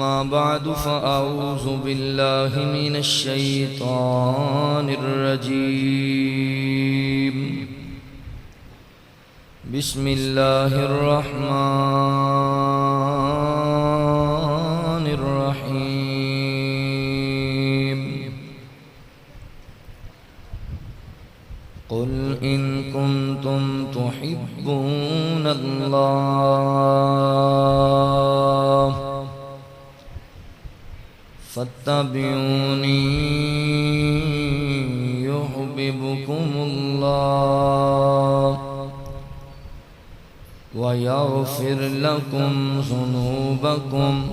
أما بعد فأعوذ بالله من الشيطان الرجيم بسم الله الرحمن الرحيم قل إن كنتم تحبون الله فاتبعوني يحببكم الله ويغفر لكم ذنوبكم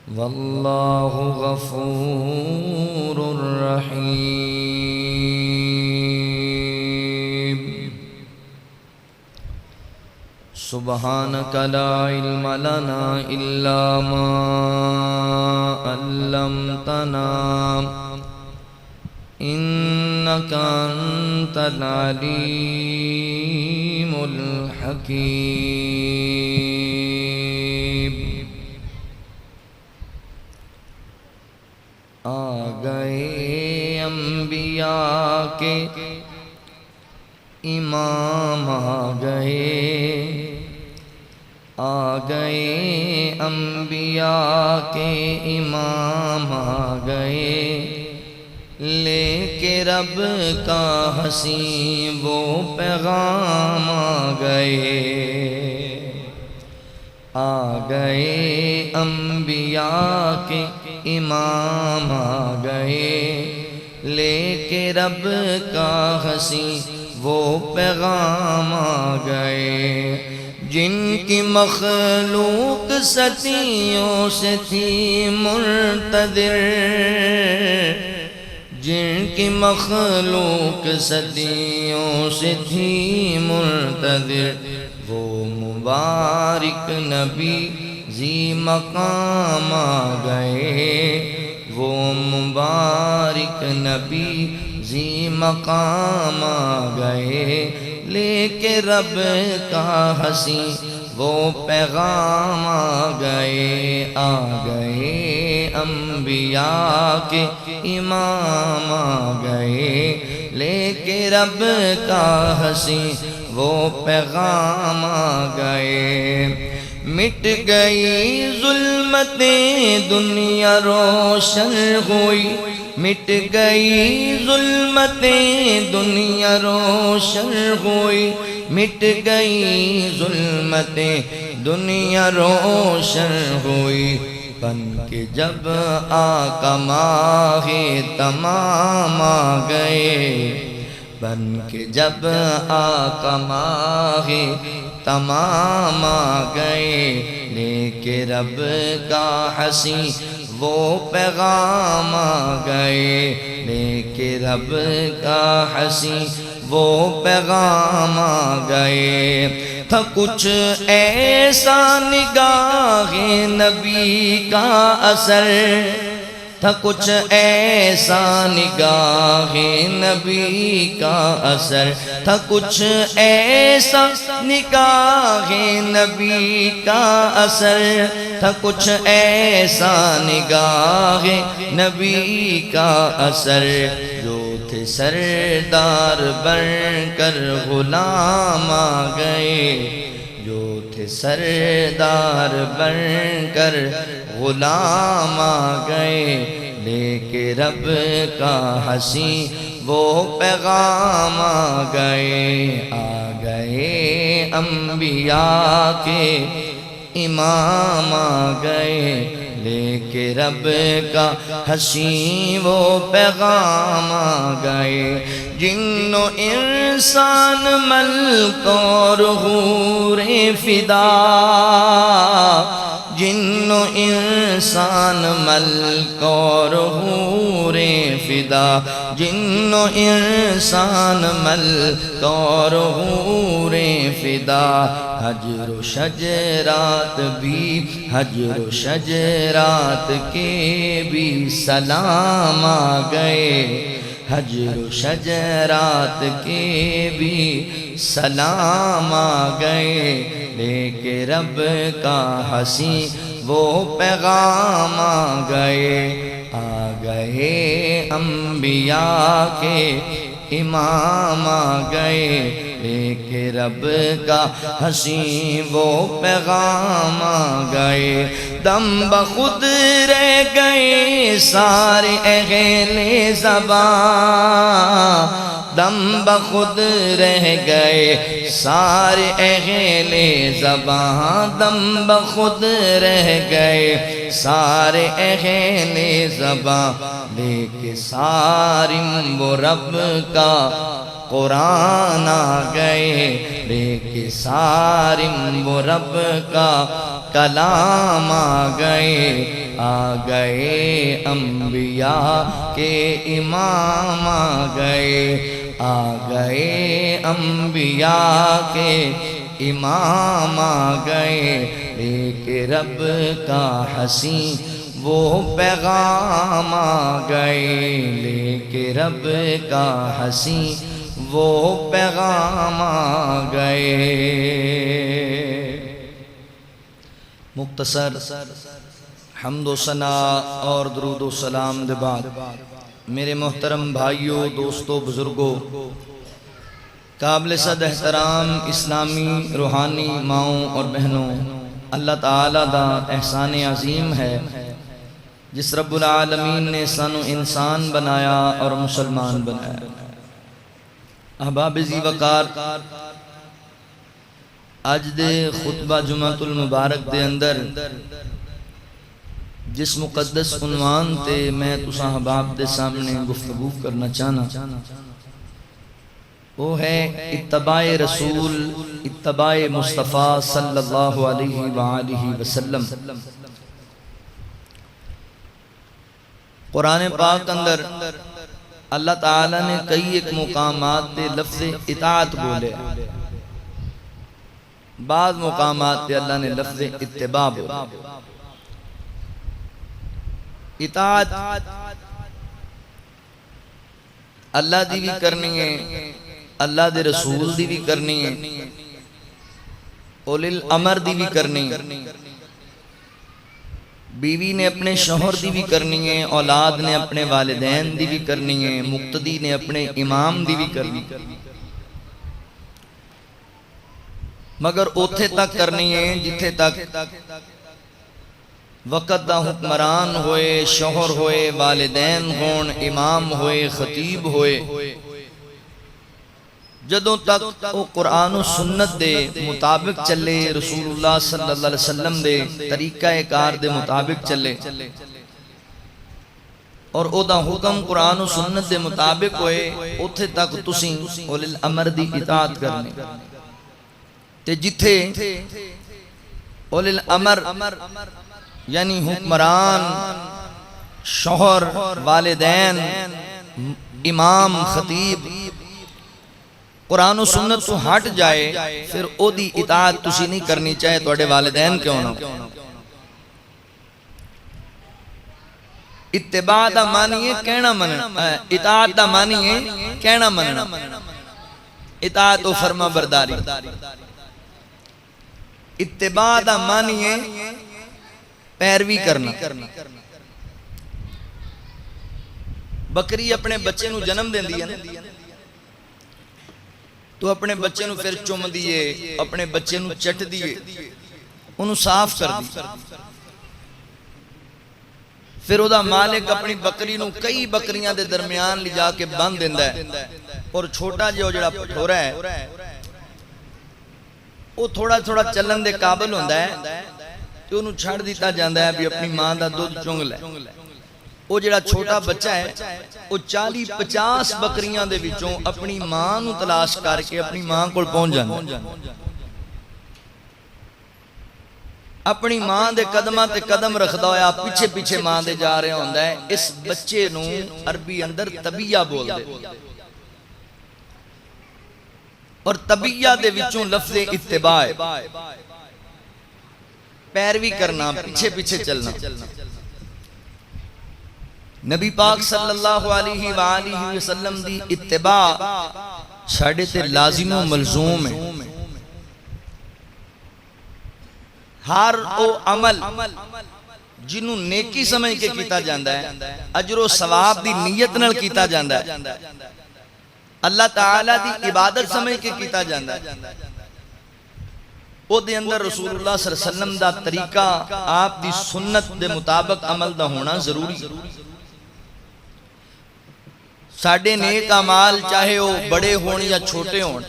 والله غفور رحيم سبحانك لا علم لنا إلا ما علمتنا إنك أنت العليم الحكيم آ گئے انبیاء کے امام آ گئے انبیاء کے امام آ گئے لے کے رب کا حسین وہ پیغام آ گئے انبیاء کے امام آ گئے لے کے رب کا حسین وہ پیغام آ گئے جن کی مخلوق صدیوں سے تھی منتظر جن کی مخلوق صدیوں سے تھی منتظر وہ مبارک نبی ذی مقام آ گئے وہ مبارک نبی ذی مقام آ گئے لے کے رب کا حسین وہ پیغام آ گئے انبیاء کے امام آ گئے لے کے رب کا حسین وہ پیغام آ گئے مٹ گئی ظلمتیں دنیا روشن ہوئی مٹ گئی ظلمتیں دنیا روشن ہوئی مٹ گئی ظلمتیں دنیا روشن ہوئی بن کے جب آقا ماہ تمام آ گئے بن کے جب آقا ماہ تمام آ گئے لے کے رب کا حسین وہ پیغام آ گئے لے کے رب کا حسین وہ پیغام آ گئے تھا کچھ ایسا نگاہ نبی کا اثر تھا کچھ ایسا نگاہ نبی کا اثر تھا کچھ ایسا نگاہ نبی کا اثر تھا کچھ ایسا نگاہ نبی کا اثر جو تھے سردار بن کر غلام آ گئے جو تھے سردار بن کر غلام آ گئے لے کے رب کا حسین وہ پیغام آ گئے انبیاء کے امام آ گئے لے کے رب کا حسین وہ پیغام آ گئے جن و انسان ملک اور حور فدا جن و انسان ملک اور حور فدا جن و انسان ملک اور حور فدا حجر و شجرات بھی حجر و شجرات کے بھی سلام آ گئے حجر و شجرات کے بھی سلام آ گئے، لے کے رب کا حسین وہ پیغام آ گئے انبیاء کے امام آ گئے، ایک رب کا حسین وہ پیغام آ گئے، دم بخود رہ گئے سارے اہل زبان، دم بخود رہ گئے سارے اہل زبان، دم بخود رہ گئے سارے اہل زبان، لے کے سارم وہ رب کا قرآن آ گئے، لے کے سارم وہ رب کا کلام آ گئے انبیاء کے امام آ گئے انبیاء کے امام آ گئے، ایک رب کا حسین وہ پیغام آ گئے، لے کے رب کا حسین وہ پیغام آ گئے۔ مختصر حمد و ثنا اور درود و سلام دے بعد میرے محترم بھائیوں، دوستوں، بزرگوں، قابل صد احترام اسلامی روحانی ماؤں اور بہنوں، اللہ تعالیٰ دا احسان عظیم ہے جس رب العالمین نے سانو انسان بنایا اور مسلمان بنایا۔ احباب ذی وقار، آج دے خطبہ جمعۃ المبارک دے اندر جس مقدس عنوان تے میں تساں احباب دے سامنے گفتگو کرنا چاہنا، وہ ہے اتباع رسول، اتباع مصطفیٰ صلی اللہ علیہ وآلہ وسلم۔ قرآن پاک اندر اللہ تعالیٰ نے کئی ایک مقامات تے لفظ اطاعت بولے، بعض مقامات تے اللہ نے لفظ اتباع بولے۔ اطاعت اللہ دی بھی کرنی ہے، اللہ دے رسول دی بھی کرنی ہے، اولی الامر دی بھی کرنی ہے، بیوی نے اپنے شوہر دی بھی کرنی ہے، اولاد نے اپنے والدین دی بھی کرنی ہے، مقتدی نے اپنے امام دی بھی کرنی ہے، مگر اوتھے تک کرنی ہے جتھے تک وقت دا حکمران ہوئے، شوہر ہوئے، والدین ہون، امام ہوئے، خطیب ہوئے، جدوں تک وہ قرآن و سنت دے مطابق چلے، رسول اللہ صلی اللہ علیہ وسلم دے طریقہ کار دے مطابق چلے اور او دا حکم قرآن و سنت دے مطابق ہوئے، اتھے تک تسیں اولی الامر دی اطاعت کرنی، تے جتھے اولی الامر یعنی حکمران، شوہر، والدین، امام، خطیب قرآن و سنت تو ہٹ جائے، پھر او دی اطاعت تسی نہیں کرنی چاہے توڑے والدین کیوں نہ۔ اتباع دا معنی ہے کہنا مننا، اطاعت دا معنی ہے کہنا مننا، اطاعت و فرما برداری۔ اتباع دا معنی ہے پیروی کرنا۔ بکری اپنے بچے نو جنم دین دیا تو اپنے بچے نو پھر چوم دیئے، اپنے بچے نو چٹ دیئے، انہوں صاف کر دی، پھر او دا مالک اپنی بکری نو کئی بکریاں دے درمیان لے جا کے باندھ دیندا ہے، اور چھوٹا جو جڑا پٹھورا ہے وہ تھوڑا تھوڑا چلن دے قابل ہوندا ہے، تو انہوں چھڑ دیتا جاندہ ہے بھی اپنی ماں دا دودھ چونگ لے۔ وہ جڑا چھوٹا بچہ ہے وہ 40-50 بکریاں دے وچوں اپنی ماں نو تلاش کر کے اپنی ماں کو پہنچ جاندہ ہے، اپنی ماں دے قدمہ تے قدم رکھدا ہویا پیچھے پیچھے ماں دے جا رہے ہوندہ ہے۔ اس بچے نو عربی اندر طبیعہ بول دے، اور طبیعہ دے وچوں لفظ اتباع، پیروی کرنا، پیچھے پیچھے چلنا۔ نبی پاک صلی اللہ علیہ وآلہ وسلم دی اتباع چھاڑے تے لازم و ملزوم ہے۔ ہر او عمل جنوں نیکی سمجھ کے کیتا جاندا ہے، اجر و ثواب دی نیت نال کیتا جاندا ہے، اللہ تعالی دی عبادت سمجھ کے کیتا جاندا ہے، او دے اندر رسول اللہ صلی اللہ علیہ وسلم دا طریقہ، آپ دی سنت دے مطابق عمل دا ہونا ضروری۔ ساڑھے نیک اعمال چاہے وہ بڑے ہون یا چھوٹے ہون،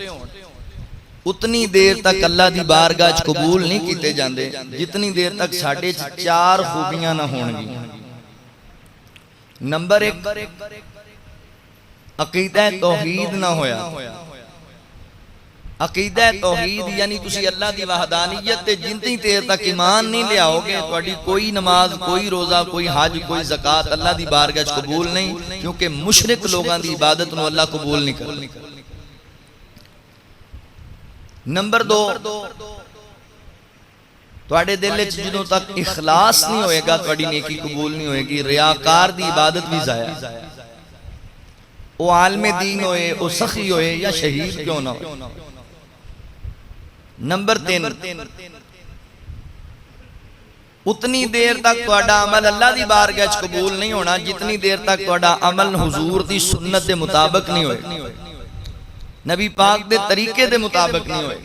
اتنی دیر تک اللہ دی بارگاہ وچ قبول نہیں کیتے جاندے جتنی دیر تک ساڑھے چار خوبیاں نہ ہون گی۔ نمبر ایک، عقیدہ توحید نہ ہویا۔ عقیدہ توحید یعنی تسی اللہ دی وحدانیت تے جتنی دیر تک ایمان نہیں لے آؤ گے، تہاڈی کوئی نماز، کوئی روزہ، کوئی حج، کوئی زکوٰۃ اللہ دی بارگاہ وچ قبول نہیں، کیونکہ مشرک لوگاں دی عبادت نو اللہ قبول نہیں کرتا۔ نمبر دو، تہاڈے دل وچ جدوں تک اخلاص نہیں ہوئے گا تہاڈی نیکی قبول نہیں ہوئے گی۔ ریاکار دی عبادت بھی ضائع، وہ عالم دین ہوئے، وہ سخی ہوئے یا شہید کیوں نہ ہوئے۔ نمبر تین، اتنی دیر تک تہاڈا عمل اللہ دی بارگاہ وچ قبول نہیں ہونا جتنی دیر تک تہاڈا عمل حضور دی سنت دے مطابق نہیں ہوئے، نبی پاک دے طریقے دے مطابق نہیں ہوئے۔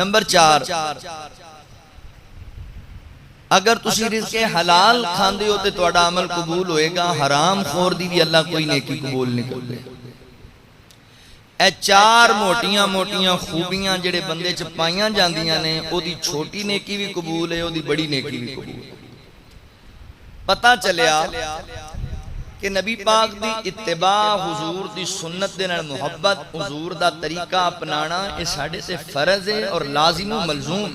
نمبر چار، اگر تسی رزق حلال کھاندے ہو تے تہاڈا عمل قبول ہوئے گا، حرام خور دی بھی اللہ کوئی نیکی قبول نہیں کرے۔ اے چار موٹیاں موٹیاں خوبیاں جڑے بندے چ پائیاں جاندیاں نے، او دی چھوٹی نیکی بھی قبول ہے، او دی بڑی نیکی بھی قبول ہے۔ پتہ چلیا کہ نبی پاک دی اتباع، حضور دی سنت دے نال محبت، حضور دا طریقہ اپنانا، یہ ساڈے تے فرض ہے اور لازم و ملزوم۔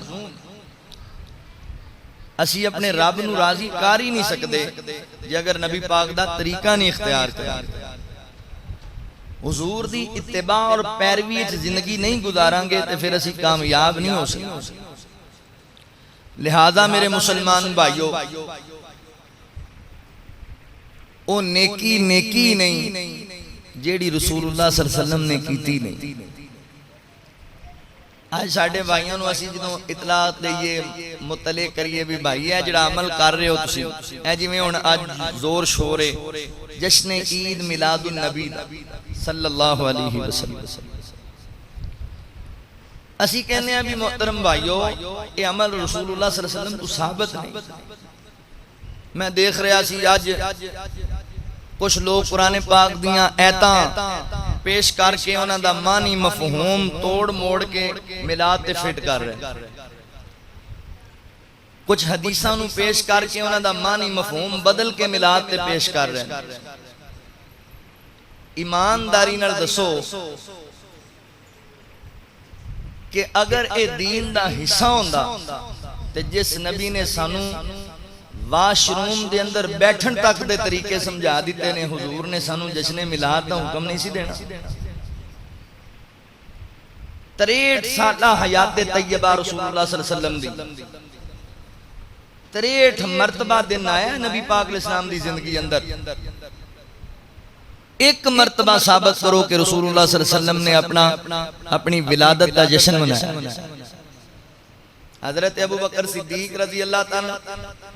اسی اپنے رب نو راضی کر ہی نہیں سکدے جے اگر نبی پاک دا طریقہ نہیں اختیار کریں۔ حضور دی اتباع اور پیروی وچ زندگی نہیں گزاراں گے تے پھر اسی کامیاب نہیں ہو سکتے۔ لہذا میرے مسلمان بھائیو، او نیکی نیکی نہیں جیڑی رسول اللہ صلی اللہ علیہ وسلم نے کیتی نہیں۔ آج ساڑھے بھائیوں نو اسی جدوں اطلاعات لئیے، مطلع کریے بھی بھائی ہے جڑا عمل کر رہے ہو تسی، اے جی میں ہن آج زور شورے جشن عید میلاد النبی صلی اللہ علیہ وسلم، اسی کہنے ہیں بھی محترم بھائیو، یہ عمل رسول اللہ صلی اللہ علیہ وسلم تو ثابت نہیں۔ میں دیکھ رہا سی آج کچھ لوگ قرآن پاک دیاں ایتاں پیش کر کے انہاں دا معنی مفہوم توڑ موڑ کے میلاد تے فٹ کر رہے ہیں، کچھ حدیثاں نو پیش کر کے انہاں دا معنی مفہوم بدل کے میلاد تے پیش کر رہے ہیں۔ ایمانداری نال دسو کہ اگر اے دین دا حصہ ہوندا تے جس نبی نے سانو واش روم دے اندر بیٹھن تک دے طریقے سمجھا دیتے نے، حضور نے سانو جشن میلاد دا حکم نہیں سی دینا۔ 63 سالہ حیات طیبہ رسول اللہ صلی اللہ علیہ وسلم دی 63 مرتبہ دن آیا نبی پاک علیہ السلام دی زندگی اندر، ایک مرتبہ ثابت کرو کہ رسول اللہ صلی اللہ علیہ وسلم نے اپنی ولادت کا جشن منایا۔ حضرت ابو بکر صدیق رضی اللہ تعالی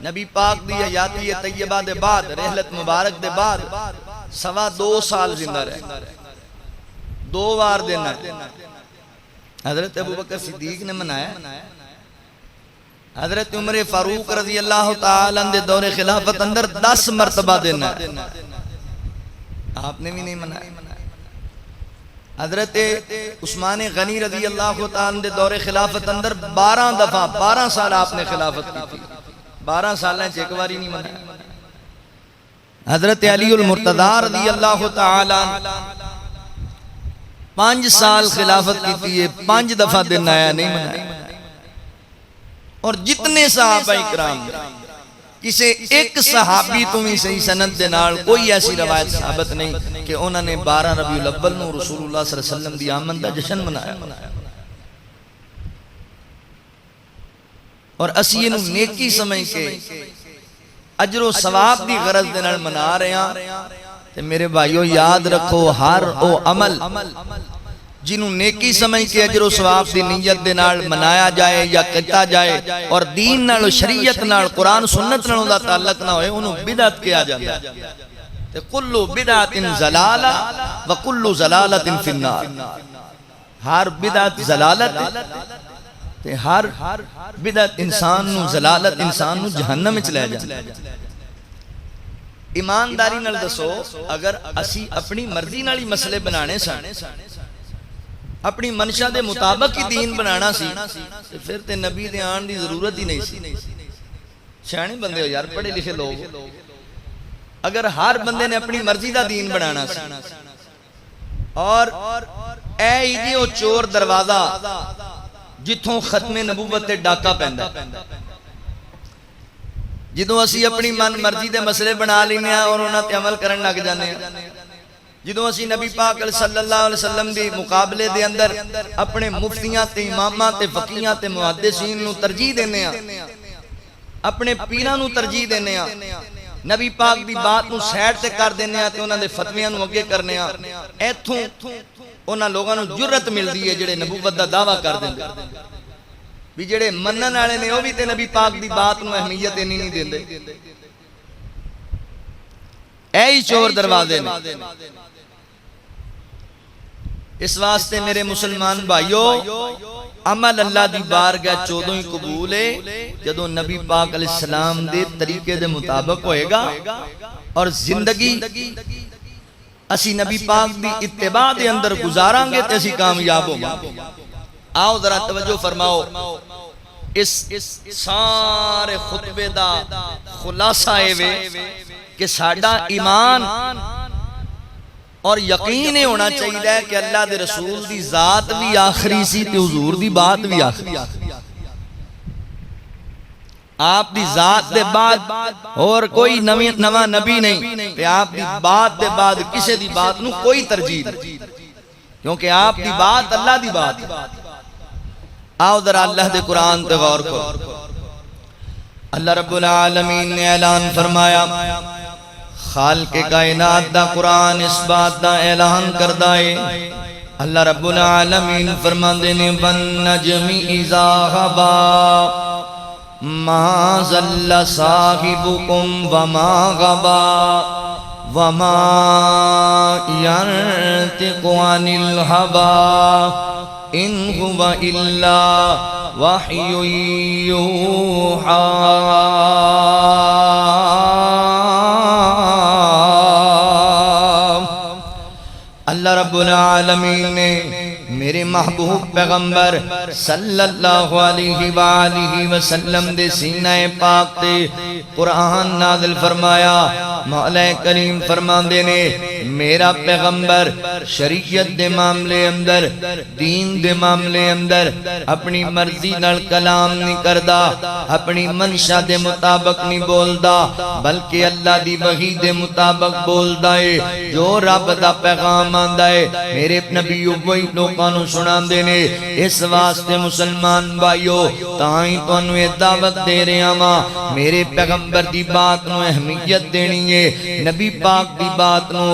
نبی پاک دی حیاتی طیبہ دے بعد، رحلت مبارک دے بعد 2.25 سال زندہ رہے، 2 بار دن آئے۔ حضرت ابو بکر صدیق نے منایا، حضرت عمر فاروق رضی اللہ تعالی عنہ دے دور خلافت اندر 10 مرتبہ دن آئے، آپ نے بھی نہیں منایا۔ حضرت عثمان غنی رضی اللہ تعالی عنہ دے دور خلافت اندر 12 دفعہ 12 سال آپ نے خلافت کی تھی، 12 سالیں ایک باری نہیں منایا۔ حضرت علی المرتضی رضی اللہ تعالی عنہ 5 سال خلافت کی تھی، 5 دفعہ دن آیا نہیں منایا۔ اور جتنے صحابہ اکرام کسی ایک صحابی تمہیں صحیح سند دے نال کوئی ایسی روایت ثابت نہیں کہ انہوں نے 12 ربیع الاول نو رسول اللہ صلی اللہ علیہ وسلم دی آمد دا جشن منایا۔ اور اسی انہوں نیکی سمجھ کے اجر و ثواب دی غرض دے نال منا رہے ہیں۔ تے میرے بھائیو یاد رکھو، ہر او عمل جنہوں نیکی سمجھ کے اجر و ثواب دی نیت دے نال منایا جائے یا کیتا جائے اور دین نال شریعت نال قرآن سنت نال دا تعلق نہ ہوئے انہوں بدعت کیا جاتا ہے تے کلو بدعت زلالہ و کلو زلالت فی النار ہر بدعت زلالت تے ہر بدعت انسان نو زلالت انسان نو جہنم وچ لے جاندی ایمانداری نال دسو اگر اسی اپنی مرضی نال ہی مسئلے بنانے سن اپنی منشا دے مطابق ہی دین بنانا سی پھر تے نبی دے آن دی ضرورت ہی نہیں سی سیانے بندے ہو یار پڑھے لکھے لوگ اگر ہر بندے نے اپنی مرضی دا دین بنانا سی اور اے ہی او چور دروازہ جتھوں ختم نبوت تے ڈاکا پیندا جدوں اسی اپنی من مرضی دے مسئلے بنا لینے اور انہاں تے عمل کرن لگ جانے جدوں اسی نبی پاک صلی اللہ علیہ وسلم دی مقابلے دے اندر اپنے مفتیاں تے اماماں تے فقیہاں تے محدثین نو ترجیح دینے ہیں اپنے پیراں نو ترجیح دینے ہیں نبی پاک دی بات نو سیڈ تے کر دینے ہیں تے انہاں دے فتویاں نو اگے کرنے ہیں ایتھوں انہاں لوگاں نو جرت ملدی ہے جڑے نبوت دا دعویٰ کر دیندے بھی جڑے منن والے نے وہ بھی تے نبی پاک دی بات نو اہمیت نہیں دیندے اے ہی چور دروازے نے اس واسطے میرے مسلمان بھائیو عمل اللہ دی بارگاہ چودوں ہی قبول ہے جدوں نبی پاک علیہ السلام دے طریقے دے مطابق ہوئے گا اور زندگی اسی نبی پاک دی اتباع دے اندر گزاران گے تے اسی کامیاب ہوں گے آؤ ذرا توجہ فرماؤ اس سارے خطبے دا خلاصہ ہے کہ ساڈا ایمان اور یقین ہونا چاہیے کہ اللہ دے رسول دی ذات بھی آخری سی تے حضور دی بات بھی آخری آپ دی ذات دے بعد اور کوئی نواں نبی نہیں تے آپ دی بات دے بعد کسے دی بات نو کوئی ترجیح نہیں کیونکہ آپ دی بات اللہ دی بات آؤ ذرا اللہ دے قرآن تے غور کرو اللہ رب العالمین نے اعلان فرمایا خالق کائنات دا قرآن اس بات دا اعلان کردہ ہے اللہ رب العالمین فرماندے نے وَالنَّجْمِ إِذَا غَوَا مَا ضَلَّ صَاحِبُكُمْ وَمَا غَوَا وَمَا يَنطِقُ عَنِ الْهَوَا إِنْ هُوَ إِلَّا وَحْيٌ يُوحَى اللہ رب العالمین نے میرے محبوب پیغمبر صلی اللہ علیہ وآلہ وسلم دے سینہ پاک تے قرآن نازل فرمایا مولا کریم فرماندے نے میرا پیغمبر شریعت دے معاملے اندر دین دے معاملے اندر اپنی مرضی نال کلام نہیں کردا اپنی منشا دے مطابق نہیں بولدا بلکہ اللہ دی وحی دے مطابق بولدا ہے جو رب دا پیغام آندا ہے میرے نبی وہی لوکاں نو سناندے نے اس واسطے مسلمان بھائیو تائیں تانوں یہ دعوت دے رہا ہاں میرے پیغمبر دی بات نو اہمیت دینی ہے نبی پاک دی بات نو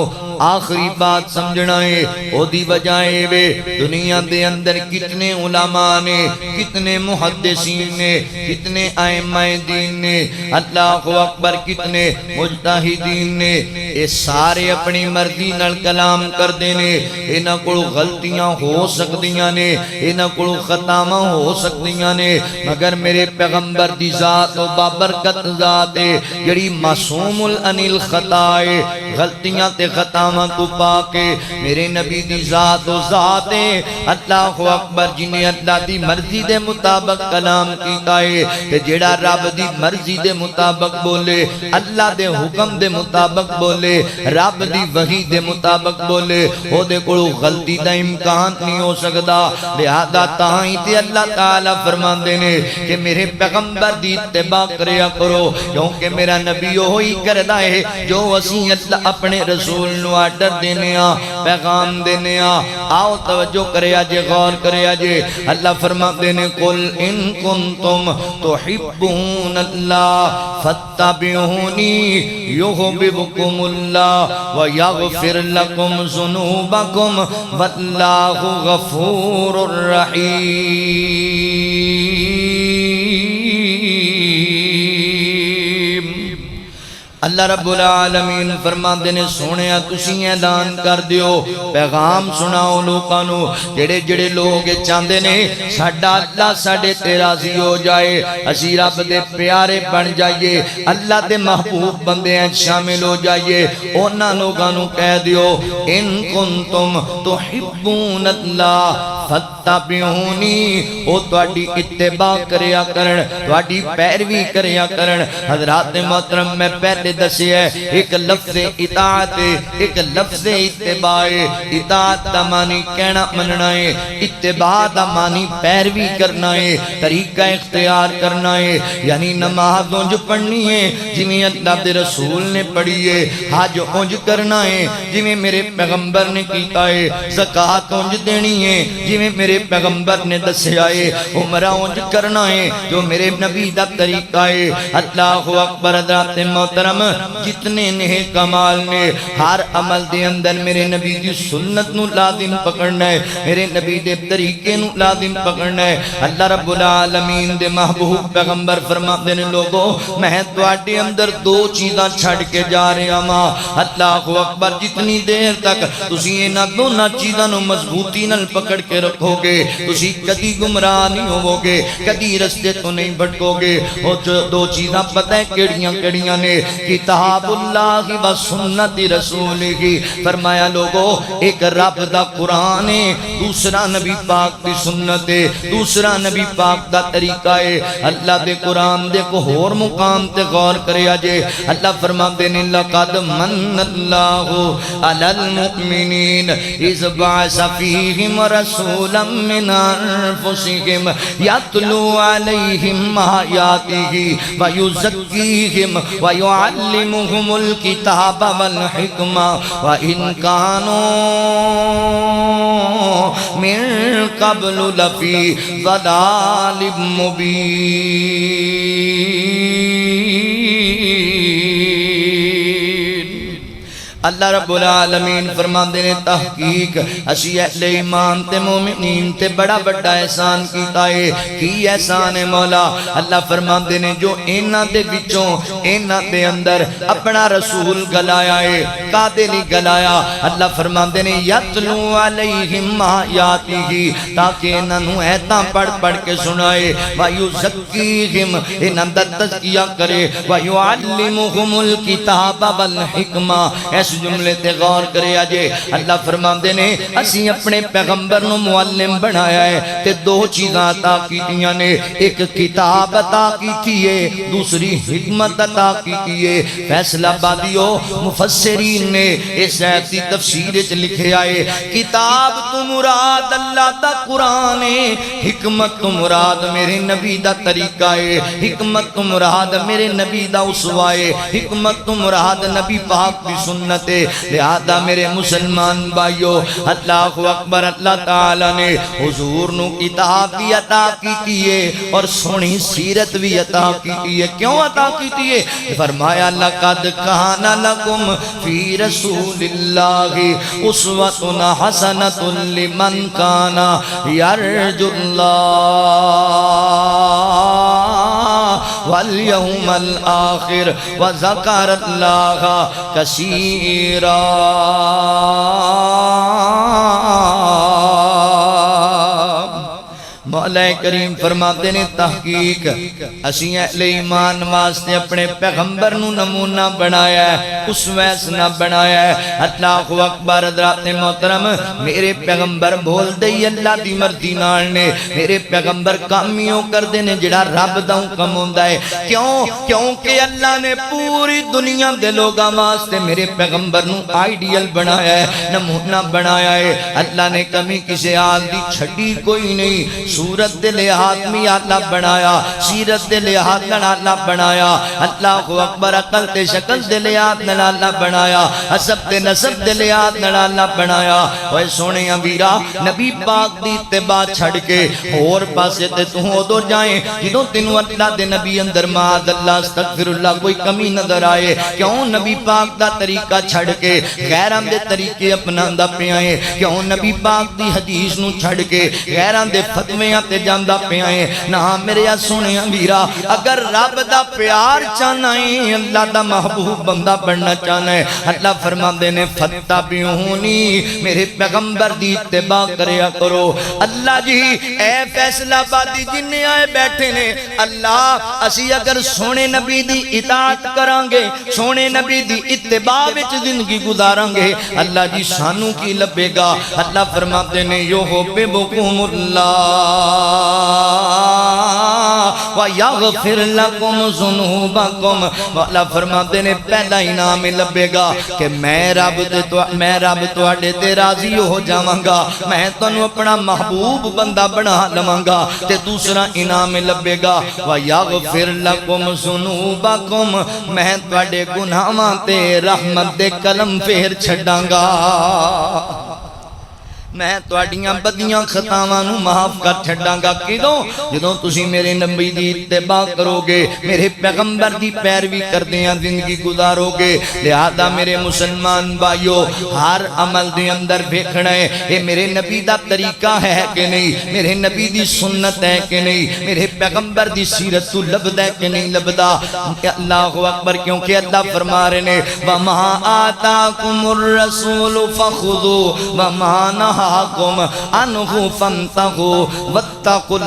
آخری بات سمجھنا ہے او دی وجہ ہے دنیا دے اندر کتنے علماء نے کتنے محدثین نے کتنے ائمہ دین نے اللہ اکبر کتنے مجتہدین نے یہ سارے اپنی مرضی نال کلام کر دینے انہاں کول غلطیاں ہو سکدیاں نے انہاں کول خطاواں ہو سکدیاں نے مگر میرے پیغمبر دی ذات و بابرکت ذات ہے جڑی معصوم عن الخطا ہے غلطیاں تے خطاواں کو پاکے میرے نبی دی ذات و ذات ہے اللہ اکبر جنہیں اللہ دی مرضی دے مطابق کلام کیتا ہے کہ جڑا رب دی مرضی دے مطابق بولے اللہ دے حکم دے مطابق بولے رب دی وحی دے مطابق بولے او دے کول غلطی دا امکان نہیں ہو سکدا لہذا تائیں تے اللہ تعالی فرماندے نے کہ میرے پیغمبر دی اتباع کریا کرو کیونکہ میرا نبی وہی کردا ہے جو اسی اللہ اپنے رسول نو آرڈر دینے پیغام دینے آؤ توجہ کرے آجے غور کرے آجے اللہ فرما دینے قل ان کنتم تحبون اللہ فاتبعونی یحببکم اللہ ویغفر لکم ذنوبکم واللہ غفور الرحیم۔ اللہ رب العالمین فرما دینے سونے تسی اعلان کر دیو پیغام سناؤ لوکانو جڑے جڑے لوگ چاندے نے ساڈا اللہ ساڈے تے راضی ہو جائے اسی رب دے پیارے بن جائیے اللہ دے محبوب بندے ہیں شامل ہو جائیے اونا لوگانو کہہ دیو ان کنتم تحبون اللہ فتبعونی او تواڈی اتباع کریا کرن تواڈی پیروی کریا کرن۔ حضرات محترم میں پہلے دسی ہے ایک لفظ اطاعت ایک لفظ اتباع اطاعت دا معنی کہنا مننا ہے اتباع دا معنی پیروی کرنا ہے طریقہ اختیار کرنا ہے یعنی نماز اونج پڑھنی ہے جویں اللہ دے رسول نے پڑھی ہے حج اونج کرنا ہے جویں میرے پیغمبر نے کیتا ہے زکوٰۃ اونج دینی ہے جویں میرے پیغمبر نے دسیا ہے عمرہ اونج کرنا ہے جو میرے نبی دا طریقہ ہے۔ اللہ اکبر۔ حضرات محترم جتنے نیک کمال نے ہر عمل دے اندر میرے نبی دی سنت نو لازم پکڑنا ہے میرے نبی دے طریقے نو لازم پکڑنا ہے۔ اللہ رب العالمین دے محبوب پیغمبر فرماتے ہیں لوگوں میں تواڈے اندر دو چیزاں چھڑ کے جا رہا ہاں۔ اللہ اکبر۔ جتنی دیر تک تسی انہاں دونوں چیزاں نو مضبوطی نال پکڑ کے رکھو گے تسی کدی گمراہ نہیں ہوو گے کدی رستے تو نہیں بھٹکو گے۔ اور دو چیزاں پتہ ہے کیڑیاں کیڑیاں نے کتاب اللہ و سنت رسول کی فرمایا لوگوں ایک رب دا قرآن ہے دوسرا نبی پاک دی سنت ہے دوسرا نبی پاک دا طریقہ ہے۔ اللہ دے قرآن دے کو اور مقام تے غور کرے آجے اللہ فرما دینے لقد من اللہ علی المؤمنین اذ بعث فیہم رسولا من انفسہم یتلو علیہم آیاتہ ویزکیہم وَيُعَلِّمُهُمُ الْكِتَابَ وَالْحِكْمَةَ وَإِنْ كَانُوا مِنْ قَبْلُ لَفِي ضَلَالٍ مُبِينٍ۔ اللہ رب العالمین فرماندے نے تحقیق اسی اہل ایمان تے مومنین تے بڑا بڑا احسان کیتا ہے کی احسان ہے مولا۔ اللہ فرماندے نے جو انہاں دے وچوں انہاں دے اندر اپنا رسول گلایا ہے کادے لی گلایا اللہ فرماندے نے یتلو علیہم آیاتہ تاکہ انہاں نو ایتاں پڑھ پڑھ کے سنائے ویزکیہم انہاں دا تزکیہ کرے ویعلمہم الکتاب والحکمہ۔ اس جملے تے غور کرے آجے اللہ فرماندے نے اسی اپنے پیغمبر نو معلم بنایا ہے تے دو چیزاں عطا کیتیاں نے ایک کتاب عطا کیتی ہے دوسری حکمت عطا کیتی ہے۔ فیصلہ بادیو مفسرین نے اس آیت کی تفسیر وچ لکھے آئے کتاب تو مراد اللہ دا قرآن ہے حکمت تو مراد میرے نبی دا طریقہ ہے حکمت تو مراد میرے نبی دا اسوہ ہے حکمت تو مراد نبی پاک کی سنت ہے۔ لہذا میرے مسلمان بھائیو اللہ اکبر اللہ تعالیٰ نے حضور نو کتاب بھی عطا کی ہے اور سونی سیرت بھی عطا کی ہے۔ کیوں عطا کی ہے؟ فرمایا لقد کان لکم فی رسول اللہ اسوۃ حسنۃ لمن کان یرجو اللہ والیوم الآخر وذکر اللہ کثیرا۔ مولا کریم فرماتے نے تحقیق اسی اہل ایمان واسطے اپنے پیغمبر نو نمونہ بنایا ہے اسوہ حسنہ بنایا ہے۔ اللہ اکبر۔ حضرات محترم میرے پیغمبر بول دے اللہ دی مرضی نال نے میرے پیغمبر کامیوں کر دینے جڑا رب دا حکم ہوندا ہے۔ کیونکہ اللہ نے پوری دنیا دے لوگاں واسطے میرے پیغمبر نو آئیڈیل بنایا ہے نمونہ بنایا ہے۔ اللہ نے کمی کسی حال دی چھڑی کوئی نہیں۔ صورت دے لحاظ میں اللہ بنایا سیرت دے لحاظ اللہ بنایا۔ اللہ اکبر۔ عقل تے شکل دے لحاظ نال بنایا حسب تے نسب دے لحاظ نال بنایا اوے سونے ویرا نبی پاک دی اتباع چھڑ کے اور پاسے تے تو ادو جائیں جدوں تینوں اللہ دے نبی اندر معاذ اللہ استغفر اللہ کوئی کمی نظر آئے کیوں نبی پاک دا طریقہ چھڑ کے غیراں دے طریقے اپناندا پیا ہے کیوں نبی پاک دی حدیث نو چھڑ کے غیراں دے فتویاں تے جاندا پیا ہے نہ میرے سونے ویرا اگر رب دا پیار چاہنا ہے اللہ دا محبوب بندہ بننا چاہنا ہے اللہ فرماندے نے فتبعونی میرے پیغمبر دی اتباع کریا کرو اللہ جی اے فیصلہ بادی جنہیں آئے بیٹھے نے اللہ اسی اگر سونے نبی دی اطاعت کرانگے سونے نبی دی اتباع وچ زندگی گزارانگے اللہ جی سانو کی لبے گا اللہ فرماتے نے یحببکم اللہ وَيَغْفِرْ لَكُمْ ذُنُوبَكُمْ اللہ فرماتے نے پہلا انعام لبے گا کہ میں رب تواڈے تے راضی ہو جاواں گا میں تانوں اپنا محبوب بندہ بنا لواں گا تے دوسرا انعام لبے گا وَيَغْفِرْ لَكُمْ ذُنُوبَكُمْ میں تواڈے گناہاں تے رحمت دے قلم پھیر چھڈاں گا میں تواڈیاں بدیاں خطاواں نو معاف کر چھڈاں گا کدوں جدوں تسی میرے نبی دی اتباع کرو گے میرے پیغمبر دی پیروی کردیاں زندگی گزارو گے لہذا میرے مسلمان بھائیو ہر عمل دے اندر دیکھنا ہے یہ میرے نبی دا طریقہ ہے کہ نہیں میرے نبی دی سنت ہے کہ نہیں میرے پیغمبر دی سیرت تو لبدا ہے کہ نہیں لبدا اللہ اکبر کیونکہ اللہ فرما رہے نے وما آتاکم الرسول فخذوا وما نہا عنہ فانتہوا واتقوا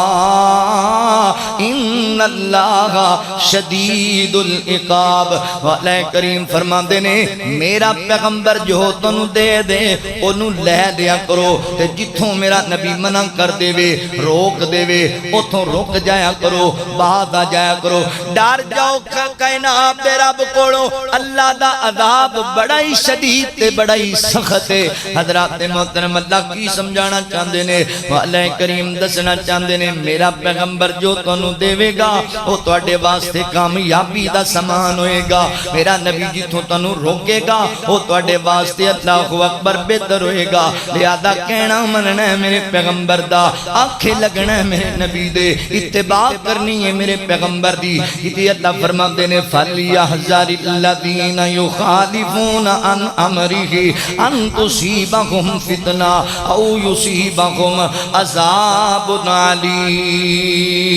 اللہ ان اللہ شدید العقاب والے کریم فرما دینے میرا پیغمبر جو تنو دے دے انو لے دیا کرو تے جتھوں میرا نبی منع کر دے وے روک دے وے اتھوں روک جایا کرو بعد آ جایا کرو ڈار جاؤ کائنات دے رب کوڑو اللہ دا عذاب بڑا ہی شدید تے بڑا ہی سخت ہے حضرات محترم اللہ کی سمجھانا چاندے نے والے کریم دسنا چاندے نے میرا پیغمبر جو تنو دے گا وہ تواڈے واسطے کامیابی دا سامان ہوئے گا میرا نبی جتھوں تنو روکے گا وہ تواڈے واسطے اللہ اکبر بہتر ہوئے گا لہذا کہنا مننا ہے میرے پیغمبر دا آنکھیں لگنا ہے میرے نبی دے اتباع کرنی ہے میرے پیغمبر دی اتی اللہ فرماتے نے فَلْيَحْذَرِ الَّذِينَ يُخَالِفُونَ عَنْ أَمْرِهِ أَن تُصِيبَهُمْ فِتْنَةٌ أَوْ يُصِيبَهُمْ عَذَابٌ عَلِيمٌ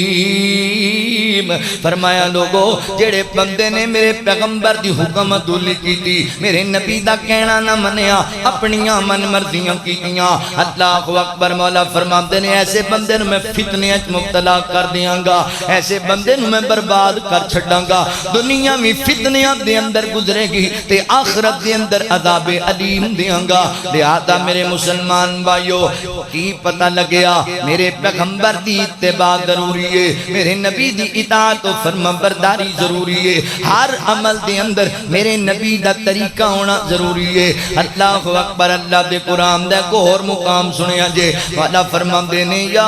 فرمایا لوگو جڑے بندے نے میرے پیغمبر دی حکم عدولی کی تھی میرے نبی دا کہنا نہ منیا اپنیاں من مرضیاں کیتیاں اللہ اکبر مولا فرماتے نے ایسے بندے نو میں فتنے مبتلا کر دیاں گا ایسے بندے نو میں برباد کر چھڑاں گا دنیا میں فتنیاں دے اندر گزرے گی تے آخرت دے اندر عذاب علیم دیاں گا لہذا میرے مسلمان بھائیو کی پتہ لگیا میرے پیغمبر دی اتباع ضروری ہے میرے نبی دی اطاعت و فرما برداری ضروری ہے ہر عمل دے اندر میرے نبی دا طریقہ ہونا ضروری ہے اللہ اکبر اللہ دے قرآن دے کو اور مقام سنیا جے والا فرما دینے یا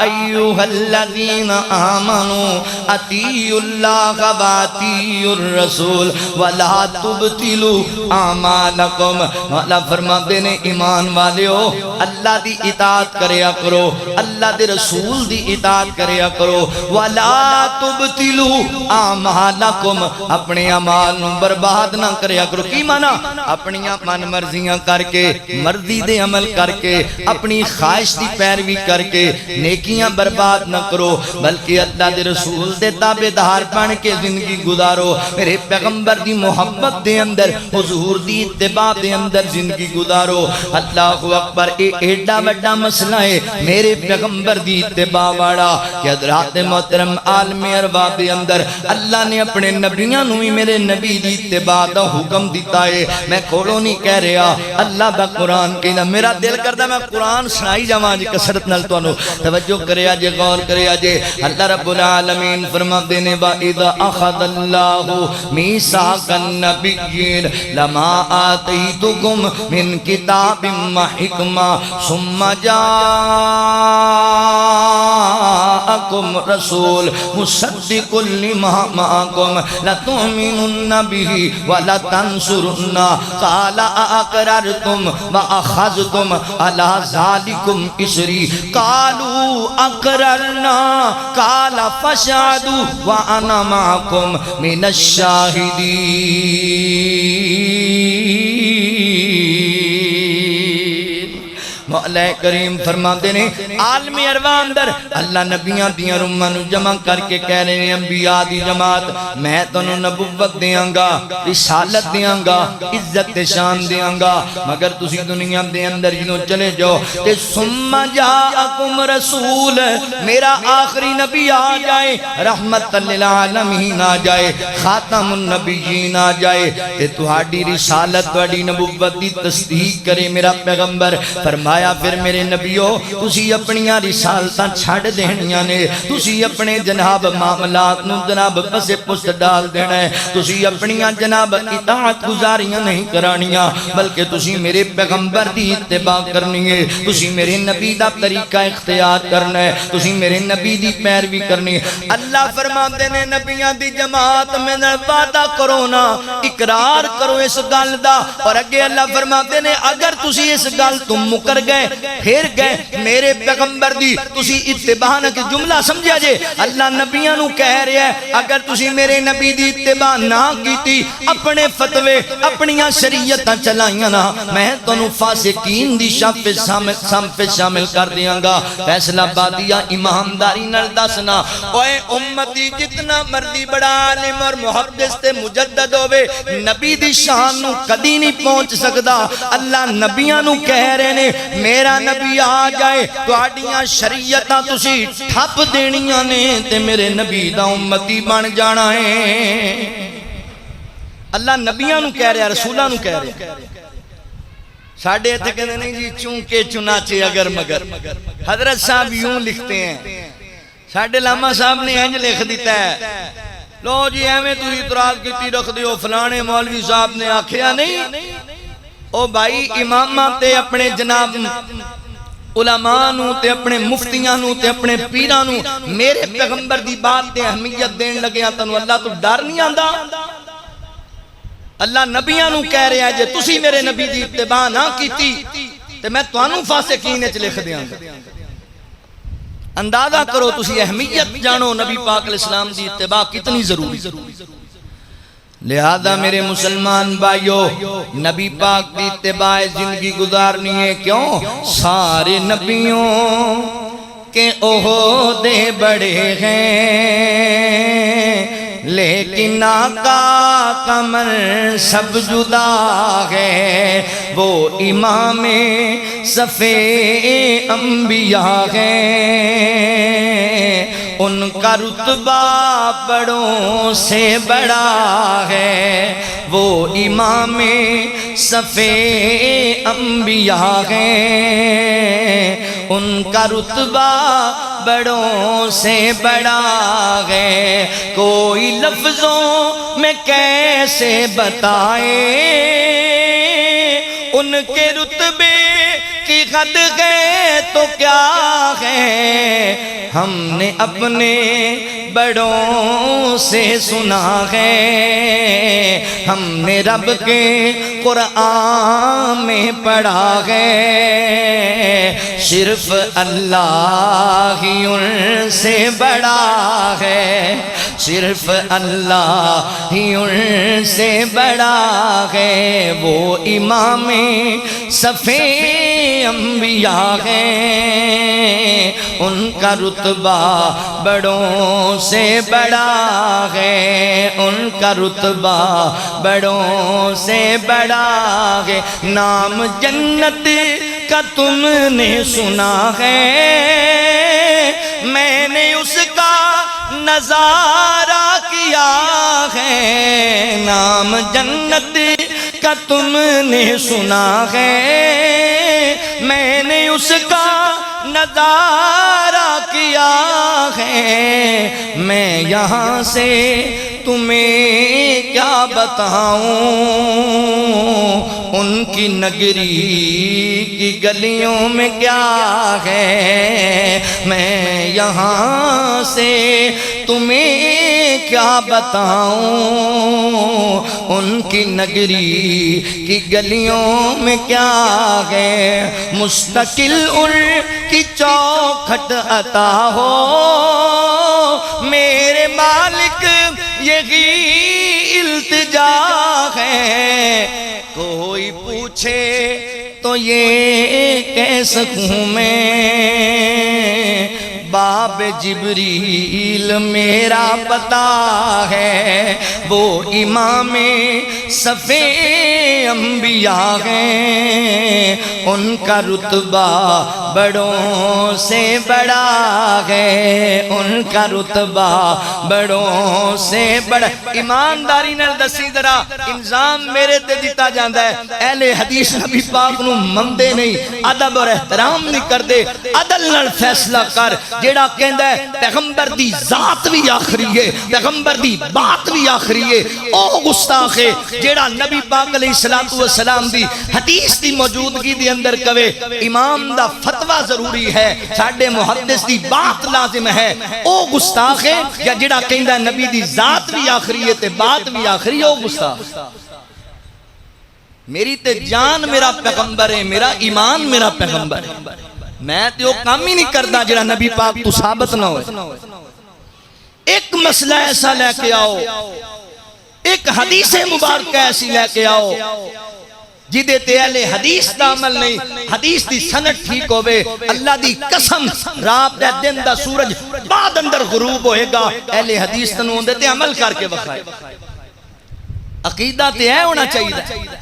ایوہ الذین آمنوا اطیعوا اللہ واطیعوا الرسول ولا تبطلوا اعمالکم والا فرما دینے ایمان والے ہو اللہ دی اطاعت کریا کرو اللہ دے رسول دی اطاعت کریا کرو وَلَا تُبْتِلُوا أَعْمَالَكُمْ اپنے اعمال نو برباد نہ کریا کرو کی مانا اپنی من مرضیاں کر کے مرضی دے عمل کر کے اپنی خواہش دی پیروی کر کے نیکیاں برباد نہ کرو بلکہ اللہ دے رسول دے تابعدار بن کے زندگی گزارو میرے پیغمبر دی محبت دے اندر حضور دی اتباع دے اندر زندگی گزارو اللہ اکبر ایڈا بڑا مسئلہ ہے میرے پیغمبر دی اتباع والا کہ حضرات محترم عالم ارواح دے اندر اللہ نے اپنے نبیوں نو میرے نبی دی اتباع دا حکم دیتا ہے میں کھولو نہیں کہہ رہا اللہ دا قرآن کہنا میرا دل کردا میں قرآن سنائی جاواں جی کثرت نال تانوں توجہ کریا جے غور کریا جے اللہ رب العالمین فرماتے نے وَإِذَا أَخَذَ اللَّهُ مِيثَاقَ النَّبِيِّينَ لَمَا آتَيْتُكُم مِّن كِتَابٍ وَحِكْمَةٍ ثُمَّ جَاءَكُم جاءکم رسول مصدق لما معکم لتؤمنن به ولتنصرن قال اقررتم واخذتم على ذلكم اسری قالوا اقررنا قال فاشهدوا وانا معكم من الشاہدین۔ مولا کریم فرماتے ہیں عالم ارواح اندر اللہ نبیاں دیاں روماں نو جمع کر کے کہہ رہے ہیں انبیاء دی جماعت میں تنوں نبوت دیاں گا، رسالت دیاں گا، عزت شان دیاں گا، مگر تسی دنیا دے اندر جنوں چلے جاؤ تے ثم جاءکم رسول میرا آخری نبی آ جائے، رحمت للعالمین آ جائے، خاتم النبیین آ جائے تے تہاڈی رسالت تہاڈی نبوت دی تصدیق کرے میرا پیغمبر فرمایا پھر میرے نبیو تسی اپنیاں رسالتاں چھڑ دینیاں نے، تسی اپنے جناب معاملات نو جناب پسے پست ڈال دینا ہے، تسی اپنیاں جناب اطاعت گزاریاں نہیں کرانیاں بلکہ تسی میرے پیغمبر دی اتباع کرنی ہے، تسی میرے نبی دا طریقہ اختیار کرنا ہے، تسی میرے نبی دی پیروی کرنی ہے۔ اللہ فرماتے نے نبیاں دی جماعت میں وعدہ کرو نا، اقرار کرو اس گل دا، اور اگے اللہ فرماتے نے اگر تسی اس گل تم مکر گئے پھر گئے میرے پیغمبر دی تسی اتباع نہ کہ جملہ سمجھا جے اللہ نبیاں نو کہہ رہا ہے اگر تسی میرے نبی دی اتباع نہ کیتی اپنے فتوے اپنیاں شریعتاں چلائیاں نہ میں تنوں فاسقین دی صف شامل کر دیاں گا۔ فیصلہ بادیہ امامداری نال دسنا اوے امتی جتنا مرضی بڑا عالم اور محدث تے مجدد ہوے نبی دی شان نو کدی نہیں پہنچ سکدا۔ اللہ نبیاں نو کہہ رہے نے میرا نبی آ جائے تہاڈیاں شریعتاں تسی ٹھپ دینیاں نے تے میرے نبی دا امتی بن جانا ہے۔ اللہ نبیاں نو کہہ رہا رسولاں نو کہہ رہا ساڑھے ایتھے کہنے نہیں جی چونکہ چنانچہ اگر مگر حضرت صاحب یوں لکھتے ہیں ساڑھے لاما صاحب نے انج لکھ دیتا ہے لو جی ایویں تو اعتراض کیتی رکھ دیو فلانے مولوی صاحب نے آکھیا نہیں او بھائی امامہ تے اپنے جناب علماء نو تے اپنے مفتیاں نو تے اپنے پیراں نو میرے پیغمبر دی بات تے اہمیت دین لگے تنو اللہ تو ڈر نہیں آندا۔ اللہ نبیاں نو کہہ رہے ہیں جے تسی میرے نبی دی اتباع نہ کیتی تے میں توانوں فاسقین وچ لکھ دیاں گا۔ اندازہ کرو تسی اہمیت جانو نبی پاک علیہ السلام دی اتباع کتنی ضروری۔ لہذا میرے مسلمان بھائیو نبی پاک دی اتباع زندگی گزارنی ہے کیوں؟ سارے نبیوں کے عہدے بڑے ہیں لیکن آقا کا منصب جدا ہے، وہ امام صف انبیاء ہیں، ان کا رتبہ بڑوں سے بڑا ہے، وہ امام صف انبیاء ہیں، ان کا رتبہ بڑوں سے بڑا ہے، کوئی لفظوں میں کیسے بتائے ان کے رتبے کی حد ہے تو کیا ہے، ہم نے اپنے بڑوں سے سنا ہے، ہم نے رب کے قرآن میں پڑھا ہے، صرف اللہ ہی ان سے بڑا ہے، صرف اللہ ہی ان سے بڑا ہے، وہ امام صف انبیاء ہیں، ان کا رتبہ بڑوں سے بڑا ہے، ان کا رتبہ بڑوں سے بڑا ہے، نام جنت کا تم نے سنا ہے، میں نے اس کا نظارہ کیا ہے، نام جنت کا تم نے سنا ہے، میں نے اس کا نظارہ کیا ہے، میں یہاں سے تمہیں کیا بتاؤں ان کی نگری کی گلیوں میں کیا ہے، میں یہاں سے تمہیں کیا بتاؤں، ان کی نگری کی گلیوں میں کیا ہے، مستقل ان کی چوکھٹ عطا ہو میرے مالک یہی التجا ہے، کوئی پوچھے تو یہ کہہ سکوں میں باب جبریل میرا پتا ہے، وہ امام صفِ انبیاء ہیں، ان کا رتبہ بڑوں سے بڑا ہے، ان کا رتبہ بڑوں سے بڑا۔ ایمانداری نال دسی ذرا انظام میرے تے دتا جاندا ہے، اہل حدیث نبی پاک نو مندے نہیں، ادب اور احترام نہیں کردے، عدل نال فیصلہ کر۔ جیڑا کہندا ہے پیغمبر دی ذات بھی آخری ہے، پیغمبر دی بات بھی آخری ہے، او گستاخ ہے جیڑا نبی پاک علیہ السلام دی حدیث دی موجودگی دی اندر کہے امام دا فتویٰ ضروری ہے، ساڈے محدث دی بات لازم ہے، او گستاخ ہے یا جیڑا کہندا ہے نبی دی ذات بھی آخری ہے تے بات بھی آخری ہے، او گستاخ۔ میری تے جان میرا پیغمبر ہے، میرا ایمان میرا پیغمبر ہے، میں تے وہ کام ہی نہیں کرتا جڑا نبی پاک تو ثابت نہ ہوئے۔ ایک مسئلہ ایسا لے کے آؤ، ایک حدیث مبارکہ ایسی لے کے آؤ جدے تے اہل حدیث دا عمل نہیں، حدیث دی سند ٹھیک ہوئے، اللہ دی قسم رات دے دن دا سورج بعد اندر غروب ہوئے گا، اہل حدیث تنوں دے تے عمل کر کے بخائے۔ عقیدہ تے ہے ہونا چاہیے،